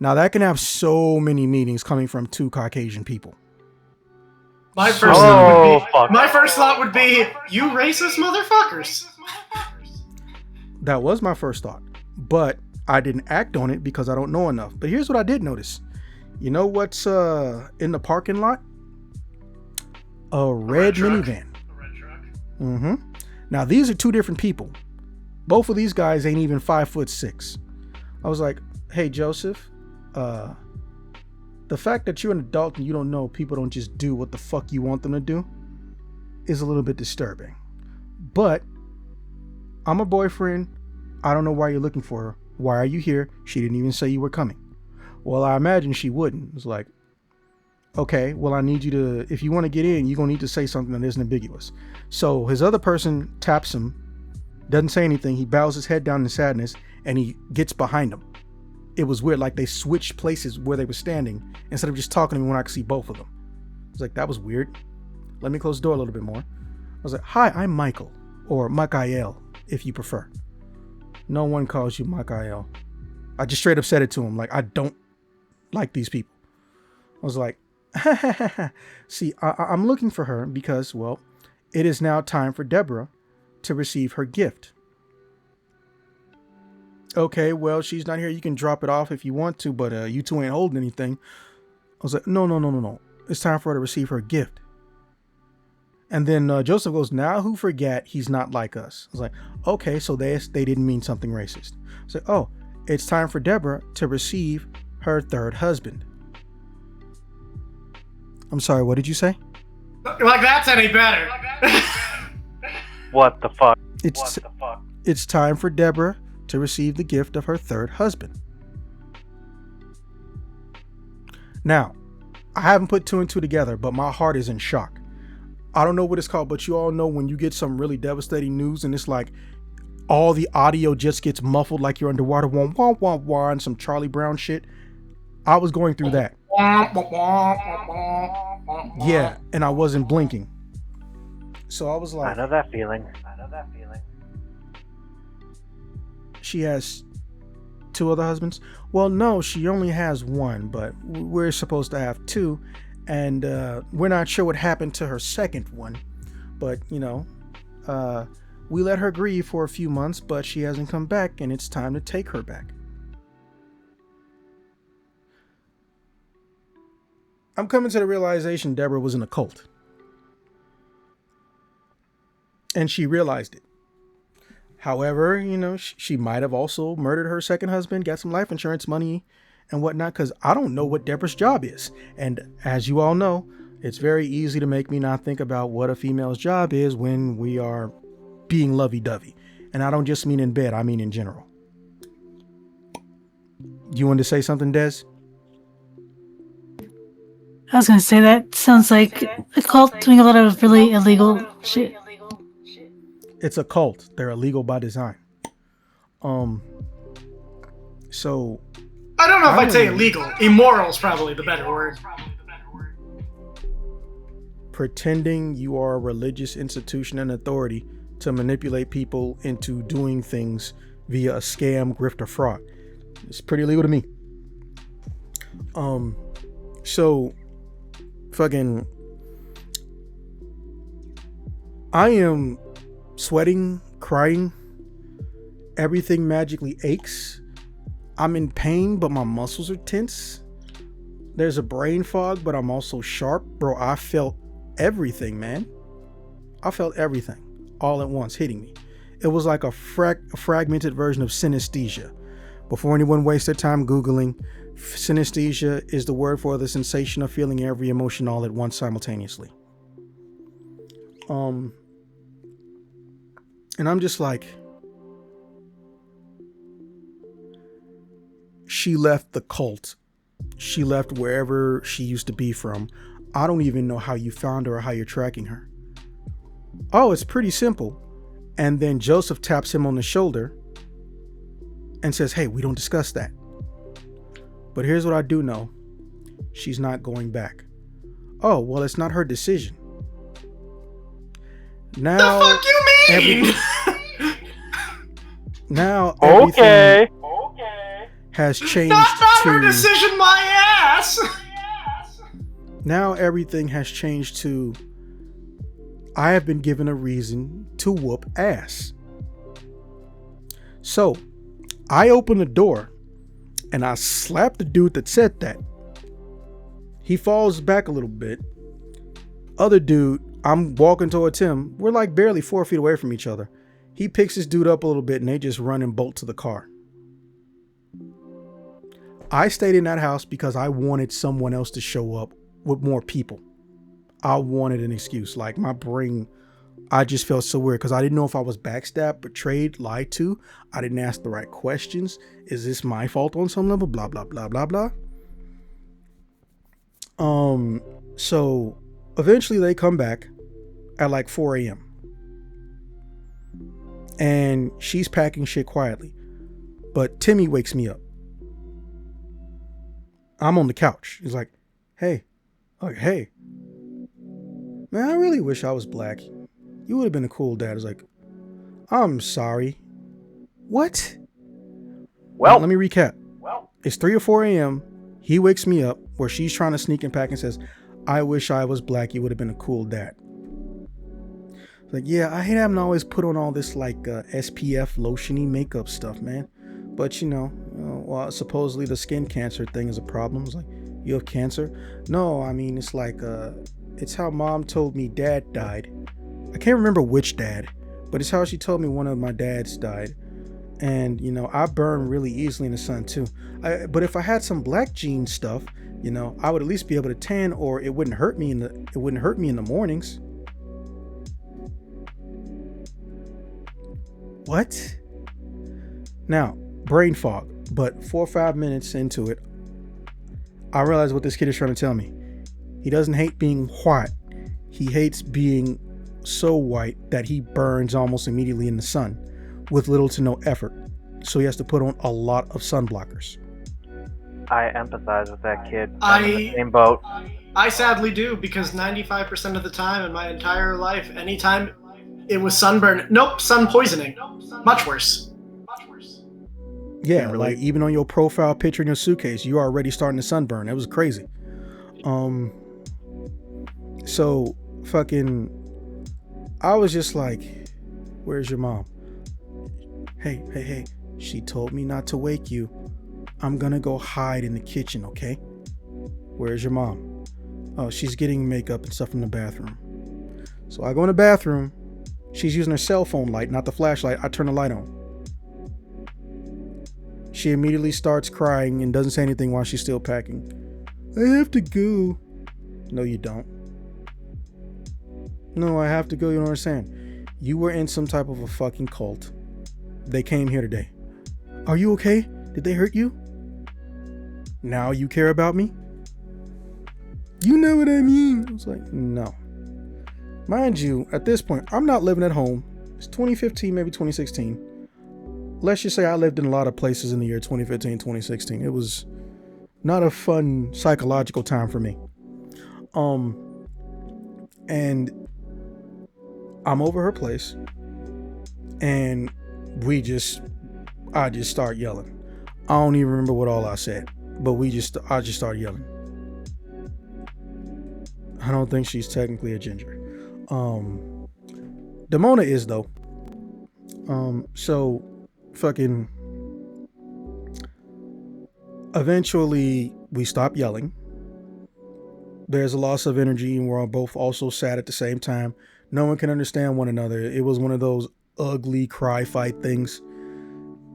A: Now that can have so many meanings coming from two Caucasian people.
E: My first thought would be, you racist motherfuckers.
A: That was my first thought, but I didn't act on it because I don't know enough. But here's what I did notice. You know what's in the parking lot? A red minivan.
E: A red truck.
A: Mm-hmm. Now these are two different people. Both of these guys ain't even 5'6". I was like, hey Joseph, the fact that you're an adult and you don't know people don't just do what the fuck you want them to do is a little bit disturbing. But I'm a boyfriend. I don't know why you're looking for her. Why are you here? She didn't even say you were coming. Well, I imagine she wouldn't. It's like, okay, well, I need you to, if you want to get in, you're going to need to say something that isn't ambiguous. So his other person taps him, doesn't say anything. He bows his head down in sadness, and he gets behind him. It was weird, like they switched places where they were standing instead of just talking to me when I could see both of them. I was like, that was weird. Let me close the door a little bit more. I was like, hi, I'm Michael, or Michael, if you prefer. No one calls you Michael. I just straight up said it to him, like, I don't like these people. I was like, see, I'm looking for her because, well, it is now time for Deborah to receive her gift. Okay, well, she's not here. You can drop it off if you want to, but you two ain't holding anything. I was like, no. It's time for her to receive her gift. And then Joseph goes, now who forget he's not like us? I was like, okay, so they didn't mean something racist. I was like, oh, it's time for Deborah to receive her third husband. I'm sorry, what did you say?
E: Like that's any better.
C: What the fuck?
A: It's time for Deborah to receive the gift of her third husband. Now, I haven't put two and two together, but my heart is in shock. I don't know what it's called, but you all know when you get some really devastating news and it's like all the audio just gets muffled like you're underwater, wah, wah, wah, wah, and some Charlie Brown shit. I was going through that. Yeah, and I wasn't blinking. So I was like,
C: I know that feeling.
A: She has two other husbands? Well, no, she only has one, but we're supposed to have two, and we're not sure what happened to her second one. But, you know, We let her grieve for a few months, but she hasn't come back, and it's time to take her back. I'm coming to the realization Deborah was in a cult. And she realized it. However, you know, she might have also murdered her second husband, got some life insurance money and whatnot, because I don't know what Deborah's job is. And as you all know, it's very easy to make me not think about what a female's job is when we are being lovey-dovey. And I don't just mean in bed, I mean in general. You wanted to say something, Des?
F: I was gonna say that sounds like a cult doing a lot of really illegal shit.
A: It's a cult. They're illegal by design. So
E: I don't know if I'd say illegal. Immoral is probably the better word.
A: Pretending you are a religious institution and authority to manipulate people into doing things via a scam, grift, or fraud. It's pretty illegal to me. So fucking I am sweating, crying, everything magically aches. I'm in pain, but my muscles are tense. There's a brain fog, but I'm also sharp. Bro, I felt everything, man. I felt everything all at once hitting me. It was like a fragmented version of synesthesia. Before anyone wastes their time Googling, synesthesia is the word for the sensation of feeling every emotion all at once simultaneously. And I'm just like, she left the cult. She left wherever she used to be from. I don't even know how you found her or how you're tracking her. Oh, it's pretty simple. And then Joseph taps him on the shoulder and says, hey, we don't discuss that. But here's what I do know. She's not going back. Oh, well, it's not her decision. Now,
E: The fuck you mean?
A: Now everything
C: Okay.
A: has changed
E: Not
A: to
E: her decision, my ass.
A: now everything has changed to I have been given a reason to whoop ass. So I open the door and I slap the dude that said that. He falls back a little bit. Other dude, I'm walking towards him. We're like barely 4 feet away from each other. He picks his dude up a little bit and they just run and bolt to the car. I stayed in that house because I wanted someone else to show up with more people. I wanted an excuse. Like my brain, I just felt so weird because I didn't know if I was backstabbed, betrayed, lied to. I didn't ask the right questions. Is this my fault on some level? Blah, blah, blah, blah, blah. So eventually they come back at like 4 a.m. And she's packing shit quietly. But Timmy wakes me up. I'm on the couch. He's like, hey. Like, hey. Man, I really wish I was black. You would have been a cool dad. I was like, I'm sorry. What?
C: Well,
A: let me recap. It's 3 or 4 a.m. He wakes me up where she's trying to sneak and pack and says, I wish I was black. You would have been a cool dad. Like, yeah, I hate having to always put on all this like SPF lotiony makeup stuff, man. But you know, well, supposedly the skin cancer thing is a problem. It's like, you have cancer? No, I mean, it's like, it's how mom told me dad died. I can't remember which dad, but it's how she told me one of my dads died. And, you know, I burn really easily in the sun too. But if I had some black gene stuff, you know, I would at least be able to tan, or it wouldn't hurt me in the mornings. What? Now, brain fog, but 4 or 5 minutes into it, I realize what this kid is trying to tell me. He doesn't hate being white. He hates being so white that he burns almost immediately in the sun with little to no effort. So he has to put on a lot of sun blockers.
C: I empathize with that kid. I'm in the same boat.
E: I sadly do, because 95% of the time in my entire life, anytime it was sunburn, sun poisoning. Much worse.
A: Yeah, like even on your profile picture in your suitcase, you are already starting to sunburn. It was crazy. So fucking, I was just like, Where's your mom? Hey. She told me not to wake you. I'm gonna go hide in the kitchen, okay? Where's your mom? Oh, she's getting makeup and stuff in the bathroom. So I go in the bathroom. She's using her cell phone light, not the flashlight. I turn the light on. She immediately starts crying and doesn't say anything while she's still packing. I have to go. No, you don't. No, I have to go. You don't understand. You were in some type of a fucking cult. They came here today. Are you okay? Did they hurt you? Now you care about me? You know what I mean? I was like, no. Mind you, at this point, I'm not living at home. It's 2015, maybe 2016. Let's just say I lived in a lot of places in the year 2015, 2016. It was not a fun psychological time for me. And I'm over her place, and I just start yelling. I don't even remember what all I said, but I just started yelling. I don't think she's technically a ginger. Demona is though. So fucking eventually we stop yelling. There's a loss of energy and we're both also sad at the same time. No one can understand one another. It was one of those ugly cry fight things.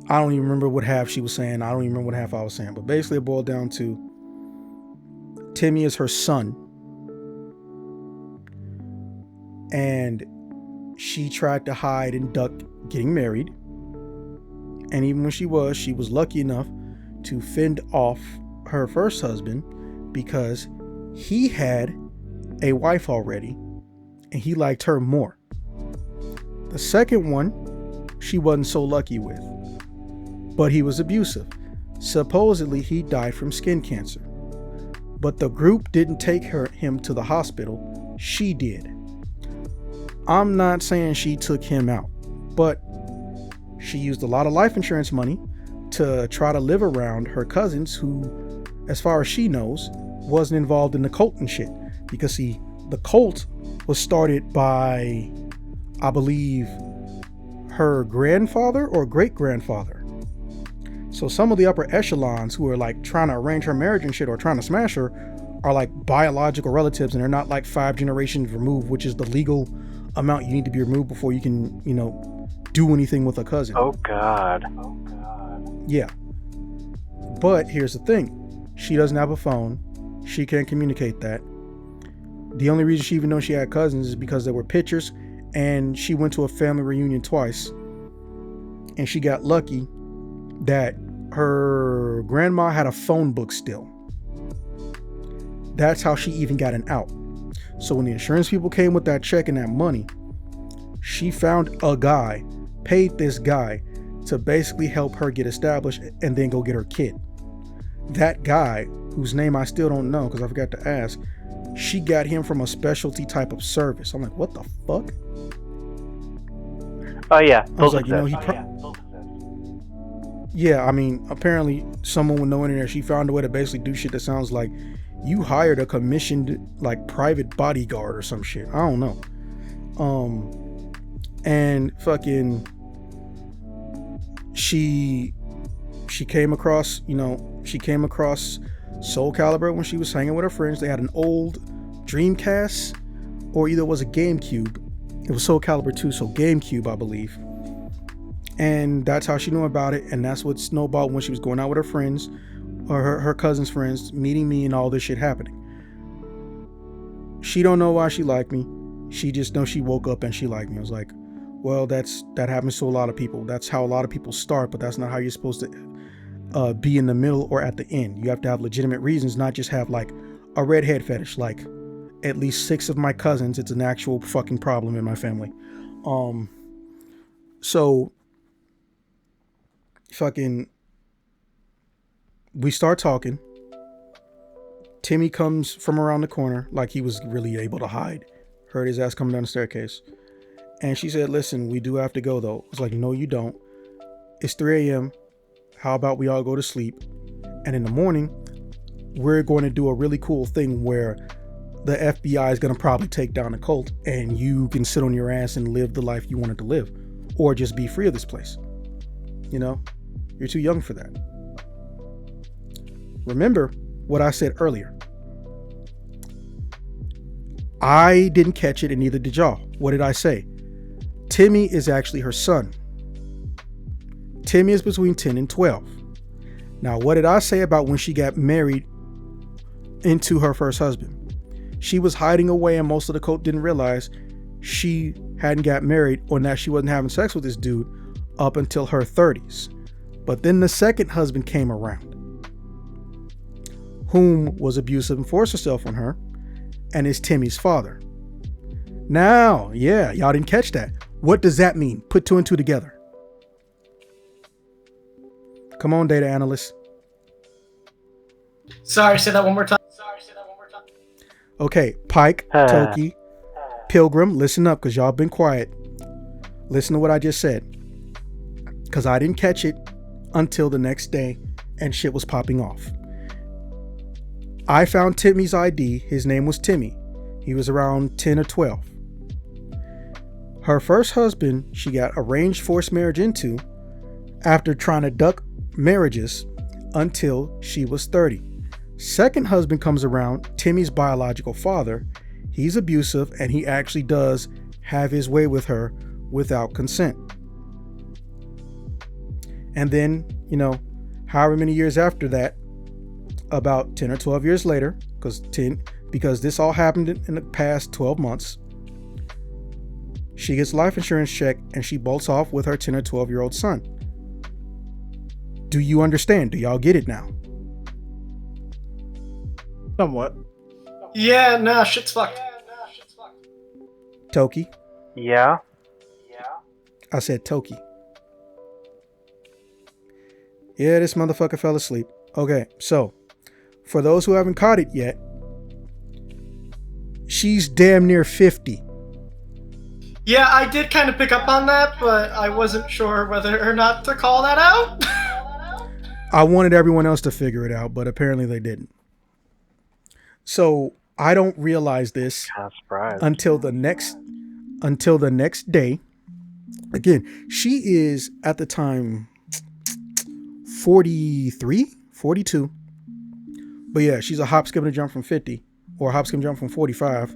A: I don't even remember what half she was saying. I don't even remember what half I was saying. But basically it boiled down to Timmy is her son. And she tried to hide and duck getting married. And even when she was lucky enough to fend off her first husband because he had a wife already and he liked her more. The second one, she wasn't so lucky with, but he was abusive. Supposedly he died from skin cancer, but the group didn't take him to the hospital. She did. I'm not saying she took him out, but she used a lot of life insurance money to try to live around her cousins who, as far as she knows, wasn't involved in the cult and shit. Because see, the cult was started by, I believe, her grandfather or great-grandfather. So some of the upper echelons who are like trying to arrange her marriage and shit or trying to smash her are like biological relatives, and they're not like 5 generations removed, which is the legal amount you need to be removed before you can, do anything with a cousin.
C: Oh God.
A: Yeah. But here's the thing. She doesn't have a phone. She can't communicate that. The only reason she even knows she had cousins is because there were pictures, and she went to a family reunion twice, and she got lucky that her grandma had a phone book still. That's how she even got an out. So when the insurance people came with that check and that money, she found a guy, paid this guy to basically help her get established and then go get her kid. That guy, whose name I still don't know because I forgot to ask, she got him from a specialty type of service. I'm like, what the fuck?
C: Oh yeah.
A: I was like, yeah, I mean, apparently someone with no internet, she found a way to basically do shit that sounds like you hired a commissioned like private bodyguard or some shit. I don't know. And fucking she came across, Soul Calibur when she was hanging with her friends. They had an old Dreamcast, or either it was a GameCube. It was Soul Calibur 2, so GameCube, I believe. And that's how she knew about it, and that's what snowballed when she was going out with her friends, or her cousin's friends, meeting me and all this shit happening. She don't know why she liked me. She just knows she woke up and she liked me. I was like, well, that happens to a lot of people. That's how a lot of people start, but that's not how you're supposed to be in the middle or at the end. You have to have legitimate reasons, not just have like a redhead fetish. Like at least 6 of my cousins, it's an actual fucking problem in my family. So fucking we start talking. Timmy comes from around the corner like he was really able to hide. Heard his ass coming down the staircase. And she said, listen, we do have to go though. I was like, no, you don't. It's 3 a.m. How about we all go to sleep? And in the morning, we're going to do a really cool thing where the FBI is going to probably take down a cult and you can sit on your ass and live the life you wanted to live. or just be free of this place. You know, you're too young for that. Remember what I said earlier. I didn't catch it and neither did y'all. What did I say? Timmy is actually her son. Timmy is between 10 and 12. Now, what did I say about when she got married into her first husband? She was hiding away and most of the cult didn't realize she hadn't got married or that she wasn't having sex with this dude up until her 30s. But then the second husband came around, whom was abusive and forced herself on her, and is Timmy's father. Now, yeah, y'all didn't catch that. What does that mean? Put two and two together. Come on, data analysts.
E: Sorry, say that one more time.
A: Okay, Pike, Toki, Pilgrim, listen up because y'all been quiet. Listen to what I just said. Because I didn't catch it until the next day and shit was popping off. I found Timmy's ID. His name was Timmy. He was around 10 or 12. Her first husband, she got arranged forced marriage into after trying to duck marriages until she was 30. Second husband comes around, Timmy's biological father. He's abusive and he actually does have his way with her without consent. And then, you know, however many years after that, about 10 or 12 years later, because this all happened in the past 12 months, she gets life insurance check and she bolts off with her 10 or 12-year-old son. Do you understand? Do y'all get it now?
G: Somewhat.
E: Yeah, nah, shit's fucked.
A: Toki?
C: Yeah.
A: I said Toki. Yeah, this motherfucker fell asleep. Okay, so for those who haven't caught it yet, she's damn near 50.
E: Yeah, I did kind of pick up on that, but I wasn't sure whether or not to call that out.
A: I wanted everyone else to figure it out, but apparently they didn't. So I don't realize this until the next day. Again, she is at the time 43, 42. But yeah, she's a hop, skip, and a jump from 50, or a hop, skip, and jump from 45.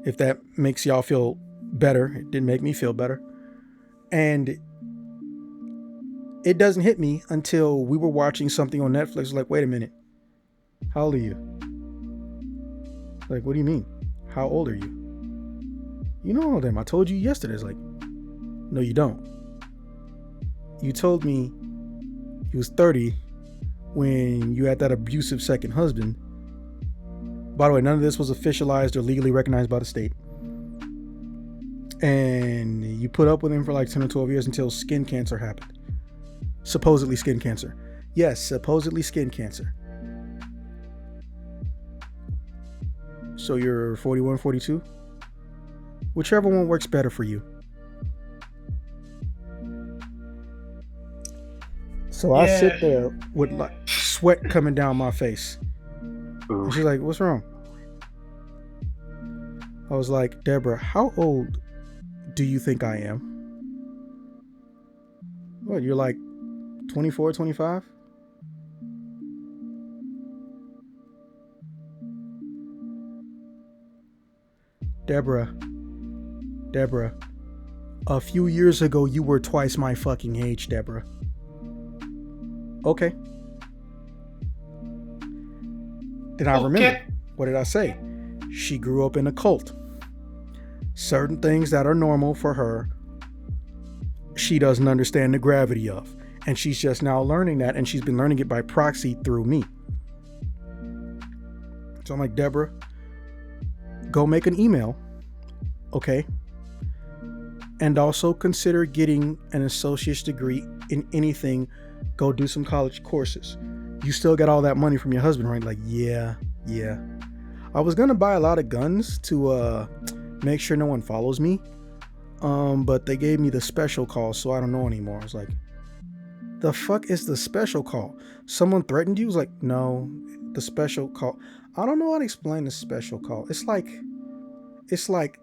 A: If that makes y'all feel better. It didn't make me feel better. And it doesn't hit me until we were watching something on Netflix. Like, wait a minute. How old are you? Like, what do you mean? How old are you? You know all of them. I told you yesterday. It's like, no, you don't. You told me you was 30 when you had that abusive second husband. By the way, none of this was officialized or legally recognized by the state. And you put up with him for like 10 or 12 years until skin cancer happened. Supposedly skin cancer. Yes, supposedly skin cancer. So you're 41, 42? Whichever one works better for you. So I sit there with like sweat coming down my face. And she's like, what's wrong? I was like, Deborah, how old do you think I am? What, you're like 24, 25? Deborah, a few years ago you were twice my fucking age, Deborah. Okay. Then I remember. What did I say? She grew up in a cult. Certain things that are normal for her, she doesn't understand the gravity of. And she's just now learning that, and she's been learning it by proxy through me. So I'm like, Deborah, go make an email, okay? And also consider getting an associate's degree in anything. Go do some college courses. You still got all that money from your husband, right? Like, yeah. I was gonna buy a lot of guns to make sure no one follows me. But they gave me the special call, so I don't know anymore. I was like, the fuck is the special call? Someone threatened you? I was like, no, the special call. I don't know how to explain the special call. It's like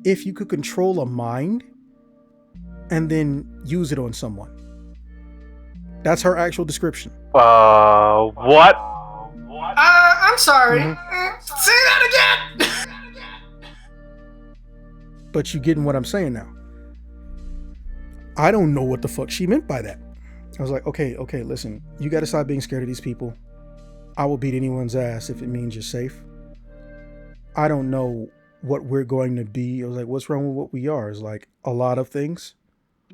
A: if you could control a mind, and then use it on someone. That's her actual description.
C: What?
E: I'm sorry.
A: Mhm.
E: Say that again.
A: But you getting what I'm saying now. I don't know what the fuck she meant by that. I was like, okay, listen, you gotta stop being scared of these people. I will beat anyone's ass if it means you're safe. I don't know what we're going to be. I was like, what's wrong with what we are? It's like a lot of things.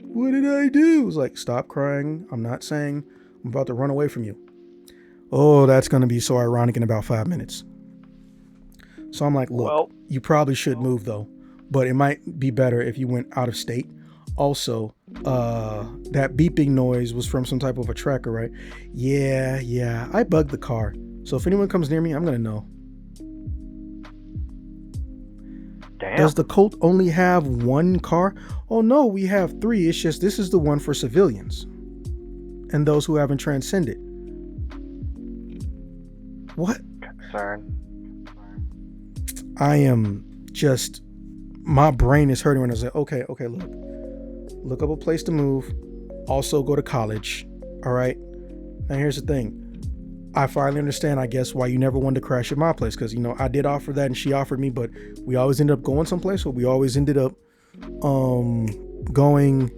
A: What did I do? It was like, stop crying. I'm not saying I'm about to run away from you. Oh, that's going to be so ironic in about 5 minutes. So I'm like, look, you probably should move though, but it might be better if you went out of state. Also, that beeping noise was from some type of a tracker, right? Yeah, I bugged the car. So if anyone comes near me, I'm going to know.
C: Damn.
A: Does the cult only have one car? Oh no, we have 3. It's just this is the one for civilians and those who haven't transcended. What?
C: Concern.
A: I am just, my brain is hurting when I was like, okay, look up a place to move. Also go to college. All right. Now here's the thing. I finally understand, I guess, why you never wanted to crash at my place. Because, you know, I did offer that and she offered me, but we always ended up going someplace. So we always ended up going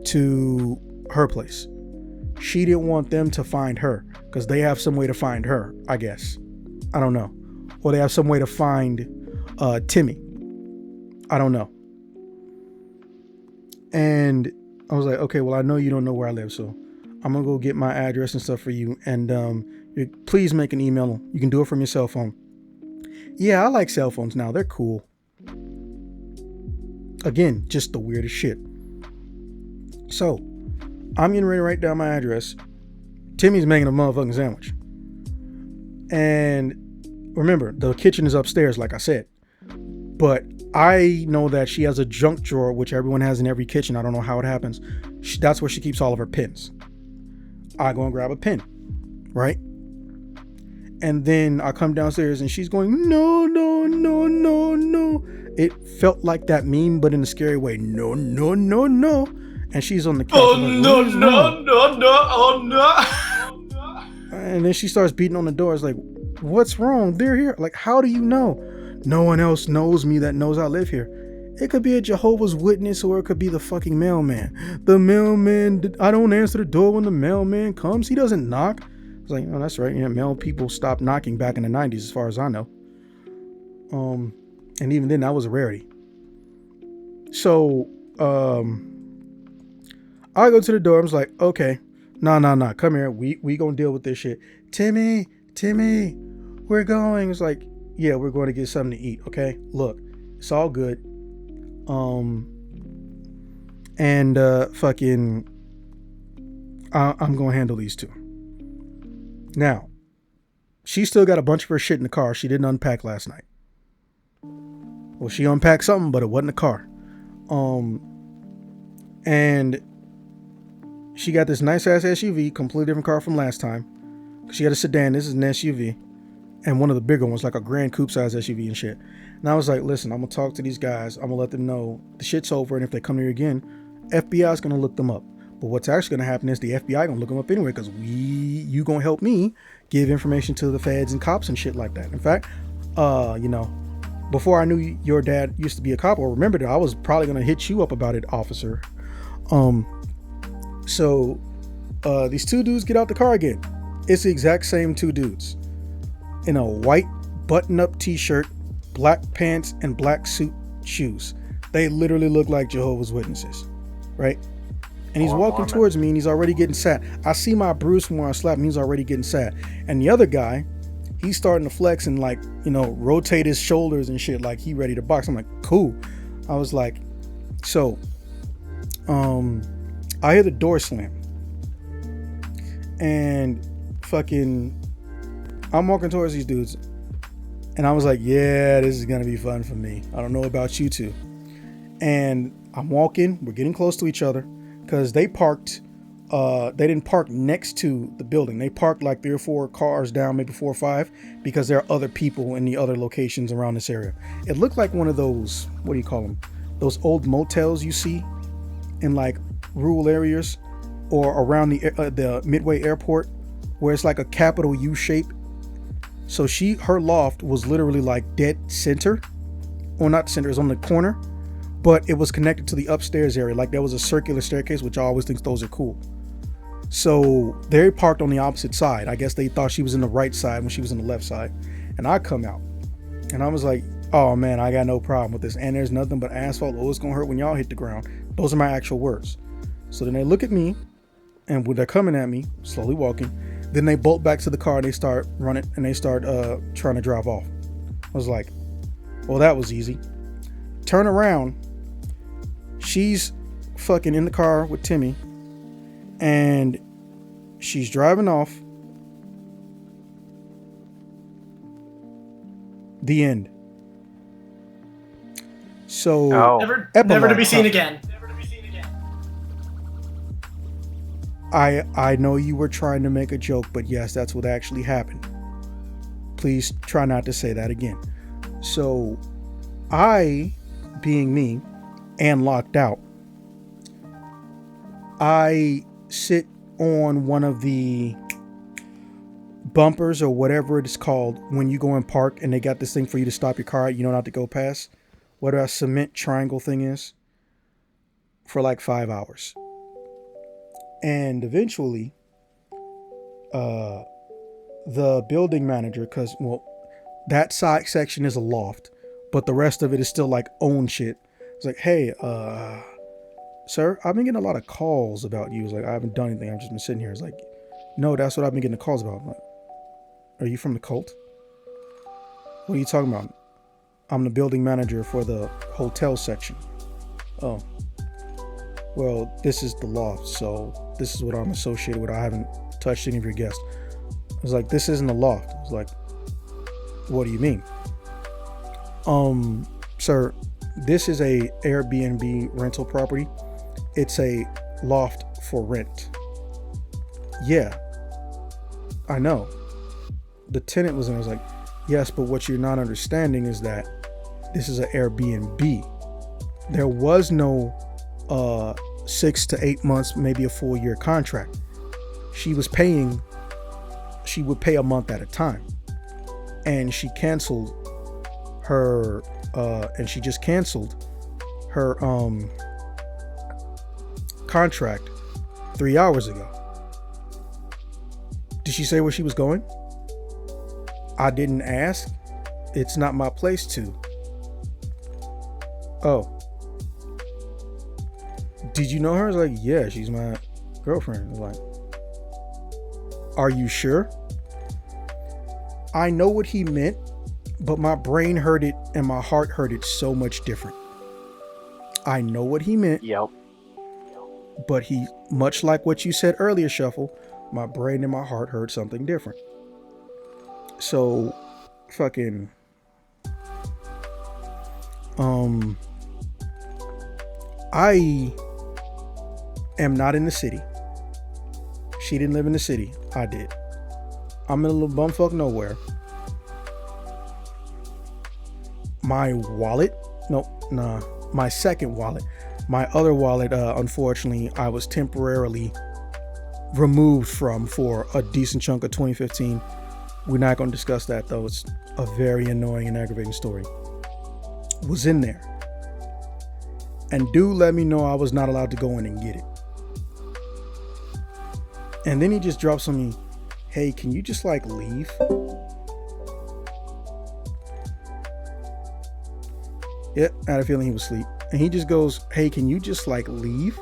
A: to her place. She didn't want them to find her because they have some way to find her, I guess. I don't know. Or they have some way to find Timmy. I don't know. And I was like, okay, well, I know you don't know where I live, so I'm gonna go get my address and stuff for you, and please make an email. You can do it from your cell phone. Yeah, I like cell phones now. They're cool. Again, just the weirdest shit. So I'm getting ready to write down my address. Timmy's making a motherfucking sandwich. And remember, the kitchen is upstairs, like I said. But I know that she has a junk drawer, which everyone has in every kitchen. I don't know how it happens. That's where she keeps all of her pens. I go and grab a pen, right? And then I come downstairs and she's going, no. It felt like that meme, but in a scary way. No. And she's on the couch.
E: Oh,
A: like,
E: no. Oh, no.
A: And then she starts beating on the door. It's like, what's wrong? They're here. Like, how do you know? No one else knows me that knows I live here. It could be a Jehovah's Witness, or it could be the fucking mailman. The mailman, I don't answer the door when the mailman comes. He doesn't knock. It's like, oh, that's right. Yeah, mail people stopped knocking back in the 90s, as far as I know. And even then, that was a rarity. So, I go to the door. I was like, okay, nah. Come here. We gonna deal with this shit. Timmy, we're going. It's like, yeah, we're going to get something to eat. Okay, look, it's all good. And fucking, I'm gonna handle these two. Now, she still got a bunch of her shit in the car. She didn't unpack last night. Well, she unpacked something, but it wasn't a car. And she got this nice ass SUV, completely different car from last time. She had a sedan. This is an SUV. And one of the bigger ones, like a Grand Coupe size SUV and shit. And I was like, listen, I'm going to talk to these guys. I'm going to let them know the shit's over. And if they come here again, FBI is going to look them up. But what's actually going to happen is the FBI going to look them up anyway, because you going to help me give information to the feds and cops and shit like that. In fact, before I knew your dad used to be a cop, or remembered it, I was probably going to hit you up about it, officer. So these two dudes get out the car again. It's the exact same two dudes in a white button-up t-shirt, black pants, and black suit shoes. They literally look like Jehovah's Witnesses, right? And he's walking towards me, and he's already getting sad. I see my bruise from where I slapped him. He's already getting sad. And the other guy, he's starting to flex and rotate his shoulders and shit like he ready to box. I'm like, cool. I was like, so, I hear the door slam, and fucking, I'm walking towards these dudes, and I was like, yeah, this is gonna be fun for me. I don't know about you two. And I'm walking, we're getting close to each other, because they parked, they didn't park next to the building. They parked like 3 or 4 cars down, maybe 4 or 5, because there are other people in the other locations around this area. It looked like one of those, what do you call them? Those old motels you see in like rural areas or around the Midway Airport, where it's like a capital U shape. So her loft was literally like dead center. Well, not center, it was on the corner, but it was connected to the upstairs area. Like there was a circular staircase, which I always think those are cool. So they parked on the opposite side. I guess they thought she was in the right side when she was in the left side. And I come out and I was like, oh man, I got no problem with this. And there's nothing but asphalt. Oh, it's gonna hurt when y'all hit the ground. Those are my actual words. So then they look at me, and when they're coming at me, slowly walking, then they bolt back to the car and they start running and they start trying to drive off. I was like, well, that was easy. Turn around. She's fucking in the car with Timmy, and she's driving off. The end. So
E: Never to be seen again.
A: I know you were trying to make a joke, but yes, that's what actually happened. Please try not to say that again. So I, being me and locked out, I sit on one of the bumpers or whatever it is called when you go and park and they got this thing for you to stop your car, you know, not to go past, what a cement triangle thing is, for like 5 hours. And eventually the building manager, because that side section is a loft, but the rest of it is still like own shit. It's like, hey, sir, I've been getting a lot of calls about you. It's like, I haven't done anything, I've just been sitting here. It's like, no, that's what I've been getting the calls about. I'm like, are you from the cult? What are you talking about? I'm the building manager for the hotel section. Oh, well, this is the loft, so this is what I'm associated with. I haven't touched any of your guests. I was like, this isn't a loft. I was like, what do you mean? Sir, this is a Airbnb rental property. It's a loft for rent. Yeah, I know. The tenant was in. I was like, yes, but what you're not understanding is that this is an Airbnb. There was no 6 to 8 months, maybe a full year contract. She would pay a month at a time. And she canceled her she just canceled her contract 3 hours ago. Did she say where she was going? I didn't ask. It's not my place to. Oh. Did you know her? I was like, yeah, she's my girlfriend. I was like, are you sure? I know what he meant, but my brain heard it and my heart heard it so much different. I know what he meant.
C: Yep.
A: But he, much like what you said earlier, Shuffle, my brain and my heart heard something different. So, fucking, I am not in the city. She didn't live in the city. I did. I'm in a little bumfuck nowhere. My wallet, my second wallet, my other wallet, unfortunately, I was temporarily removed from for a decent chunk of 2015. We're not going to discuss that, though. It's a very annoying and aggravating story. Was in there. And dude let me know I was not allowed to go in and get it. And then he just drops on me, hey, can you just like leave? Yep, I had a feeling he was asleep. And he just goes, hey, can you just like leave?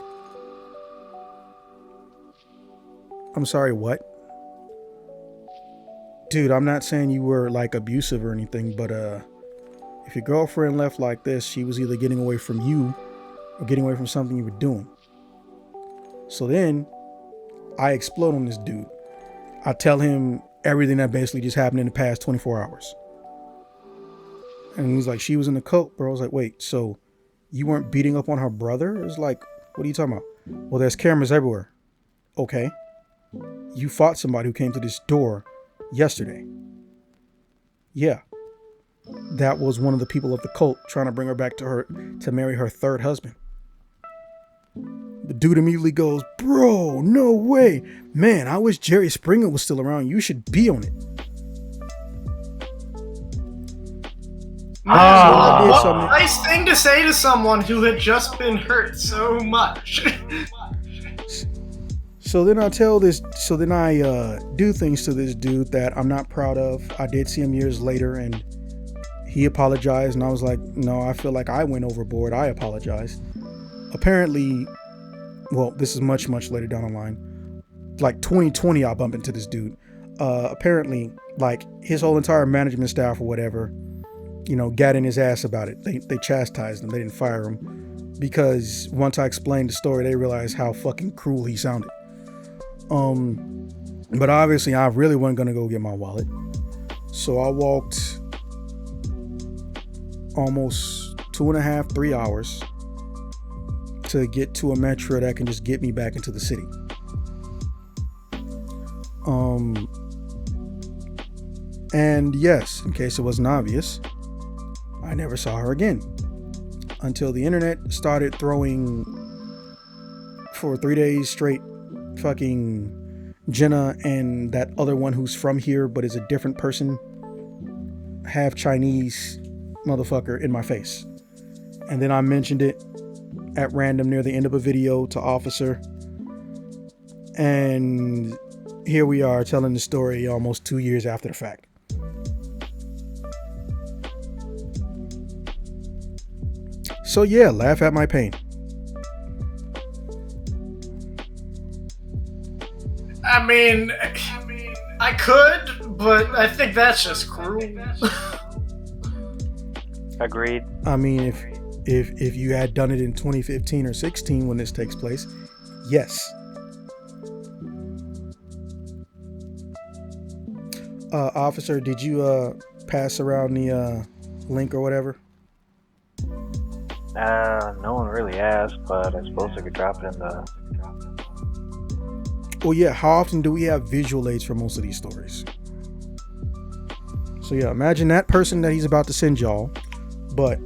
A: I'm sorry, what? Dude, I'm not saying you were like abusive or anything, but if your girlfriend left like this, she was either getting away from you or getting away from something you were doing. So then I explode on this dude. I tell him everything that basically just happened in the past 24 hours. And he's like, she was in the cult, bro. I was like, wait, so you weren't beating up on her brother? It was like, what are you talking about? Well, there's cameras everywhere. Okay. You fought somebody who came to this door yesterday. Yeah. That was one of the people of the cult trying to bring her back to marry her third husband. dude immediately goes, bro, no way. Man, I wish Jerry Springer was still around. You should be on it.
E: Man,
A: did
E: what
A: something.
E: a nice thing to say to someone who had just been hurt so much.
A: So then I do things to this dude that I'm not proud of. I did see him years later and he apologized and I was like, no, I feel like I went overboard. I apologize. Apparently, well, this is much, much later down the line. Like 2020, I bump into this dude. Apparently, like his whole entire management staff or whatever, got in his ass about it. They chastised him. They didn't fire him because once I explained the story, they realized how fucking cruel he sounded. But obviously I really wasn't going to go get my wallet. So I walked almost 2.5, 3 hours to get to a metro that can just get me back into the city. And yes, in case it wasn't obvious, I never saw her again until the internet started throwing for 3 days straight fucking Jenna and that other one who's from here but is a different person, half Chinese motherfucker in my face. And then I mentioned it at random near the end of a video to Officer, and here we are telling the story almost 2 years after the fact. So yeah, laugh at my pain.
E: I mean, I could, but I think that's just cruel.
C: Agreed.
A: I mean, if you had done it in 2015 or 16 when this takes place, yes. Officer, did you pass around the link or whatever?
C: No one really asked, but I suppose I could drop it in the...
A: Well, yeah, how often do we have visual aids for most of these stories? So yeah, imagine that person that he's about to send y'all, but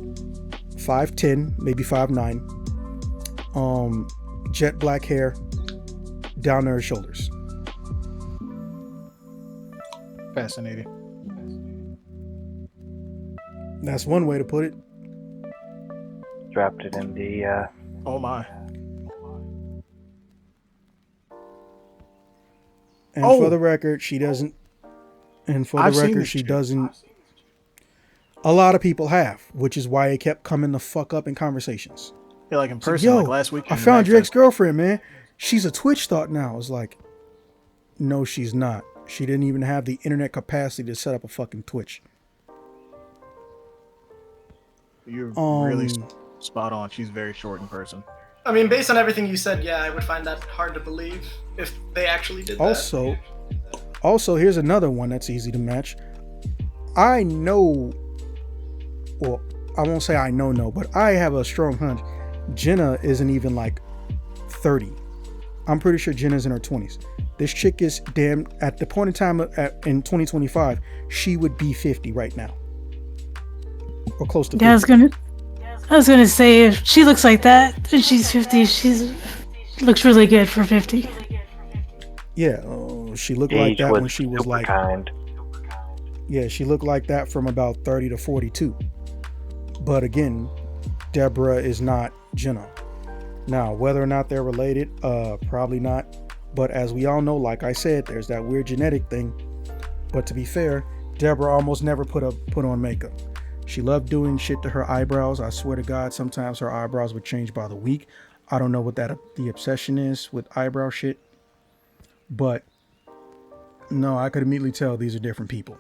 A: 5'10", maybe 5'9", jet black hair, down to her shoulders.
G: Fascinating.
A: That's one way to put it.
C: Dropped it in the...
G: Oh my.
A: And
G: Oh.
A: for the record, she doesn't. And for the
G: I've seen
A: record,
G: this
A: she
G: chick.
A: doesn't. A lot of people have, which is why it kept coming the fuck up in conversations.
G: Yeah, like in
A: It's like,
G: person,
A: yo,
G: like last week.
A: I found your ex-girlfriend, man. She's a Twitch thought now. I was like, no, she's not. She didn't even have the internet capacity to set up a fucking Twitch.
G: You're really spot on. She's very short in person.
E: I mean, based on everything you said, yeah, I would find that hard to believe if they actually did that.
A: Also, here's another one that's easy to match. I know, well, I won't say I know, but I have a strong hunch. Jenna isn't even like 30. I'm pretty sure Jenna's in her 20s. This chick is damn, at the point in time in 2025, she would be 50 right now. Or close to 50.
F: Yeah, I was gonna say if she looks like that and she's 50, looks really good for 50.
A: Yeah, she looked like that when she was like...
C: kind.
A: Yeah, she looked like that from about 30 to 42. But again, Deborah is not Jenna. Now, whether or not they're related, probably not. But as we all know, like I said, there's that weird genetic thing. But to be fair, Deborah almost never put on makeup. She loved doing shit to her eyebrows. I swear to God, sometimes her eyebrows would change by the week. I don't know what the obsession is with eyebrow shit. But no, I could immediately tell these are different people.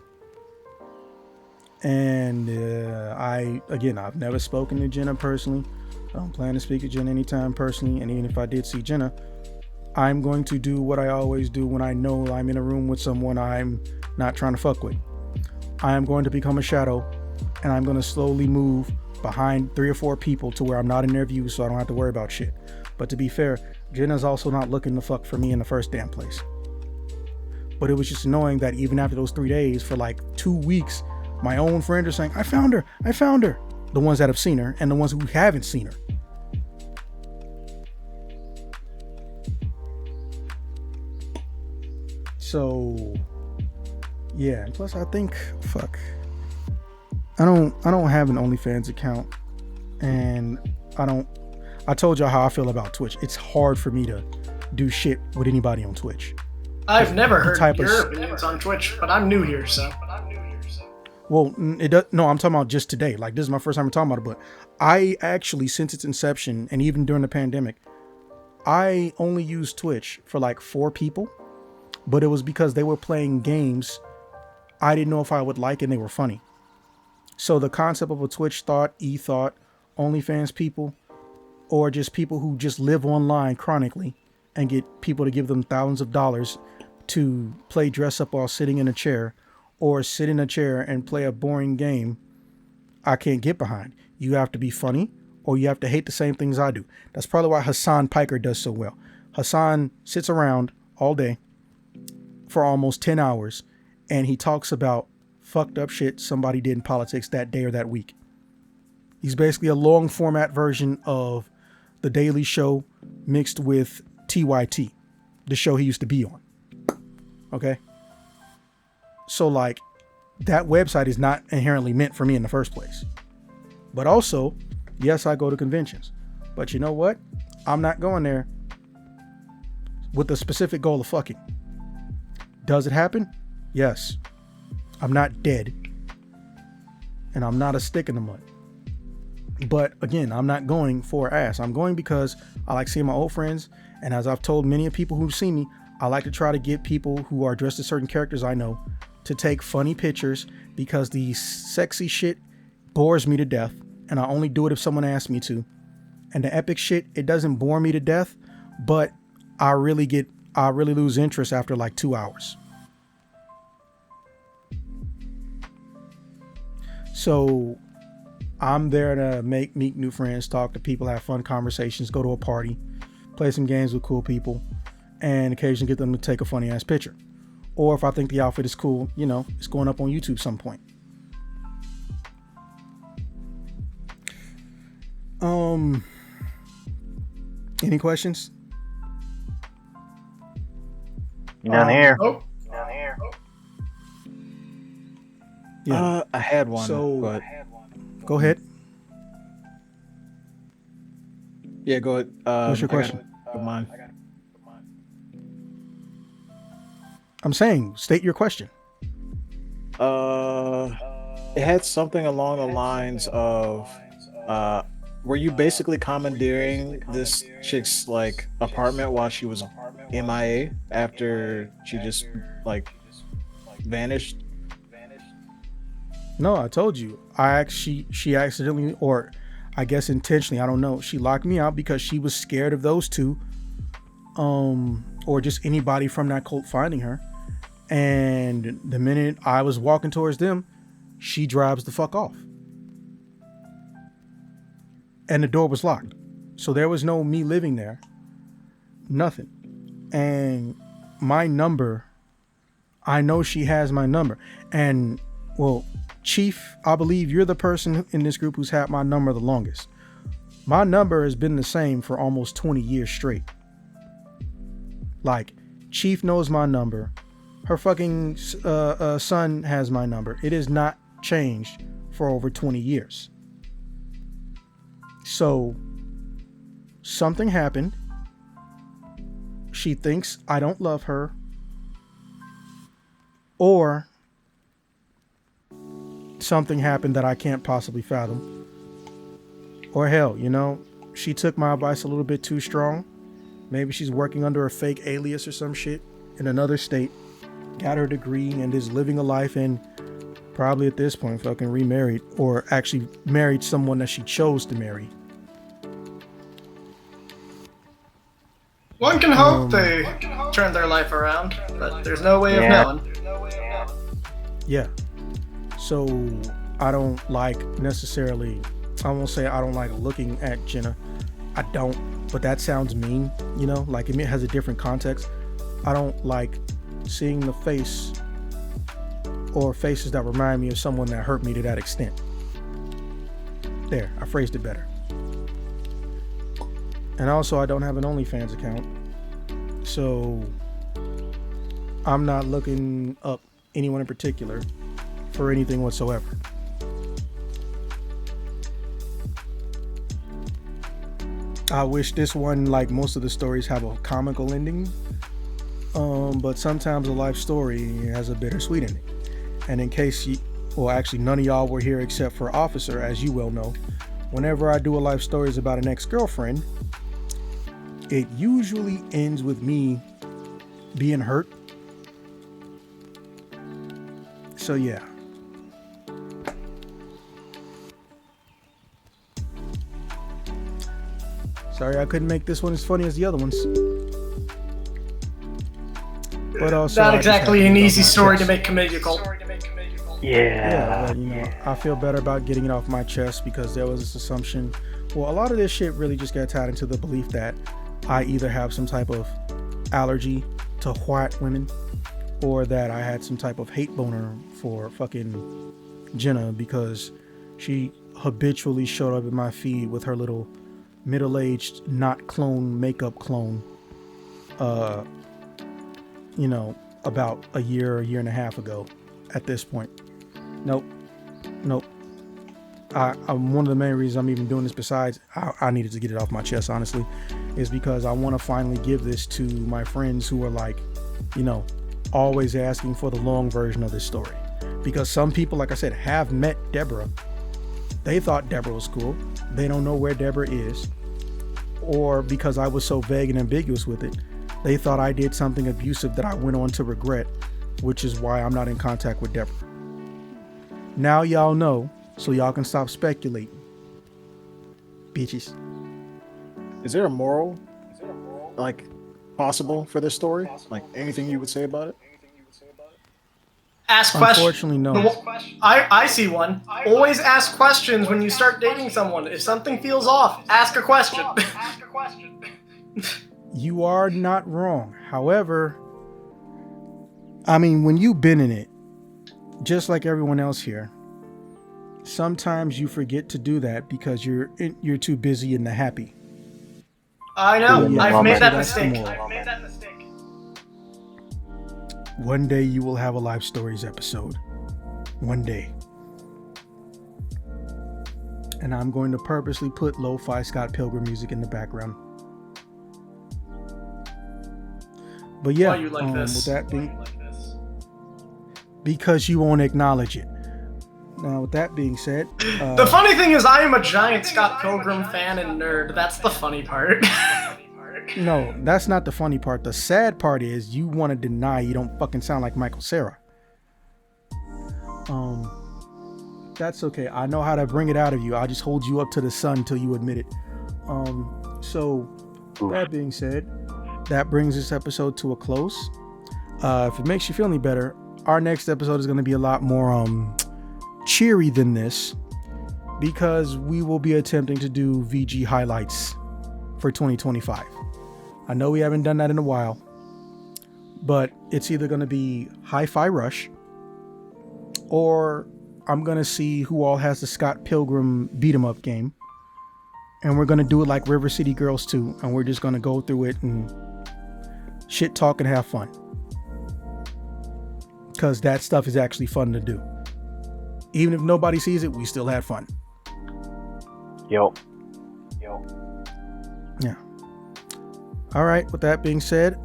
A: And I've never spoken to Jenna personally. I don't plan to speak to Jenna anytime personally. And even if I did see Jenna, I'm going to do what I always do when I know I'm in a room with someone I'm not trying to fuck with. I am going to become a shadow, and I'm going to slowly move behind 3 or 4 people to where I'm not in their view, so I don't have to worry about shit. But to be fair, Jenna's also not looking to fuck for me in the first damn place. But it was just annoying that even after those 3 days, for like 2 weeks, my own friends are saying, I found her. The ones that have seen her and the ones who haven't seen her. So yeah, and plus I think I don't have an OnlyFans account, and I told y'all how I feel about Twitch. It's hard for me to do shit with anybody on Twitch.
E: I've never heard your opinions on Twitch, but I'm new here, so.
A: Well, it does. No, I'm talking about just today. Like, this is my first time talking about it, but I actually, since its inception and even during the pandemic, I only used Twitch for like 4 people, but it was because they were playing games I didn't know if I would like and they were funny. So the concept of a Twitch thought, OnlyFans people, or just people who just live online chronically and get people to give them thousands of dollars to play dress up while sitting in a chair, or sit in a chair and play a boring game, I can't get behind. You have to be funny, or you have to hate the same things I do. That's probably why Hassan Piker does so well. Hassan sits around all day for almost 10 hours, and he talks about fucked up shit somebody did in politics that day or that week. He's basically a long format version of The Daily Show mixed with TYT, the show he used to be on. Okay? So like, that website is not inherently meant for me in the first place. But also, yes, I go to conventions. But you know what? I'm not going there with the specific goal of fucking. Does it happen? Yes. I'm not dead. And I'm not a stick in the mud. But again, I'm not going for ass. I'm going because I like seeing my old friends. And as I've told many people who've seen me, I like to try to get people who are dressed as certain characters I know to take funny pictures, because the sexy shit bores me to death. And I only do it if someone asks me to. And the epic shit, it doesn't bore me to death, but I really lose interest after like 2 hours. So I'm there to meet new friends, talk to people, have fun conversations, go to a party, play some games with cool people, and occasionally get them to take a funny ass picture. Or if I think the outfit is cool, you know, it's going up on YouTube some point. Any questions?
C: None here.
E: Oh,
C: None here.
A: Yeah.
G: I had one,
A: So-
G: but
A: Go ahead.
G: yeah, go ahead.
A: What's your question?
G: Mine.
A: I'm saying, state your question.
G: It had something along the lines of, were you basically commandeering this chick's like apartment while she was MIA after she just like vanished?
A: No, I told you. She accidentally, or I guess intentionally, I don't know. She locked me out because she was scared of those two, or just anybody from that cult finding her. And the minute I was walking towards them, she drives the fuck off. And the door was locked. So there was no me living there. Nothing. And my number, I know she has my number. And, well, Chief, I believe you're the person in this group who's had my number the longest. My number has been the same for almost 20 years straight. Like, Chief knows my number. Her fucking son has my number. It has not changed for over 20 years. So, something happened. She thinks I don't love her. Or something happened that I can't possibly fathom. Or hell, you know, she took my advice a little bit too strong. Maybe she's working under a fake alias or some shit in another state. Got her degree and is living a life, and probably at this point fucking remarried, or actually married someone that she chose to marry.
E: one can hope they turn their life around, but there's no way of knowing.
A: Yeah. So I don't like necessarily, I won't say I don't like looking at Jenna. I don't, but that sounds mean, you know, like it has a different context. I don't like seeing the face or faces that remind me of someone that hurt me to that extent. There, I phrased it better. And also, I don't have an OnlyFans account. So I'm not looking up anyone in particular for anything whatsoever. I wish this one, like most of the stories, have a comical ending. But sometimes a life story has a bittersweet ending. And in case actually none of y'all were here except for Officer, as you well know, whenever I do a life stories about an ex-girlfriend, it usually ends with me being hurt. So yeah. Sorry I couldn't make this one as funny as the other ones. But also,
E: not exactly an easy story to make comedical.
C: Yeah.
A: But, I feel better about getting it off my chest because there was this assumption. Well, a lot of this shit really just got tied into the belief that I either have some type of allergy to white women or that I had some type of hate boner for fucking Jenna because she habitually showed up in my feed with her little middle-aged not clone makeup clone about a year and a half ago at this point. Nope. I'm one of the main reasons I'm even doing this, besides I needed to get it off my chest, honestly, is because I want to finally give this to my friends who are like, always asking for the long version of this story. Because some people, like I said, have met Deborah. They thought Deborah was cool. They don't know where Deborah is. Or because I was so vague and ambiguous with it, they thought I did something abusive that I went on to regret, which is why I'm not in contact with Deborah. Now y'all know, so y'all can stop speculating. Bitches.
G: Is there a moral, like, possible for this story? Like, anything you would say about it?
E: Ask questions.
A: Unfortunately, no.
E: I see one. Always ask questions when you start dating someone. If something feels off, ask a question.
A: You are not wrong. However, I mean, when you've been in it, just like everyone else here, sometimes you forget to do that because you're too busy in the happy.
E: I know.
A: Yeah,
E: I've made that
A: that's the
E: mistake.
A: moral. One day you will have a Life Stories episode. One day. And I'm going to purposely put lo-fi Scott Pilgrim music in the background. But yeah,
E: Why you like this?
A: with that being, because you won't acknowledge it. Now, with that being said,
E: The funny thing is, I am a giant Scott Pilgrim fan and nerd. That's the funny part.
A: no, that's not the funny part. The sad part is you want to deny you don't fucking sound like Michael Cera. That's okay. I know how to bring it out of you. I'll just hold you up to the sun until you admit it. So that being said, that brings this episode to a close. If it makes you feel any better, our next episode is going to be a lot more cheery than this, because we will be attempting to do VG highlights for 2025. I know we haven't done that in a while, but it's either going to be Hi-Fi Rush, or I'm going to see who all has the Scott Pilgrim beat 'em up game, and we're going to do it like River City Girls 2, and we're just going to go through it and shit talk and have fun, because that stuff is actually fun to do. Even if nobody sees it, we still had fun.
C: Yo.
A: Yeah. All right. With that being said,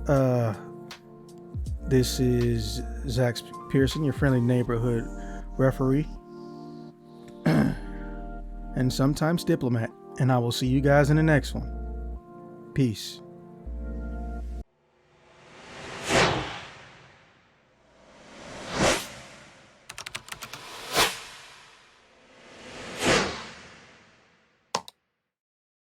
A: this is Zach Pearson, your friendly neighborhood referee, and sometimes diplomat. And I will see you guys in the next one. Peace.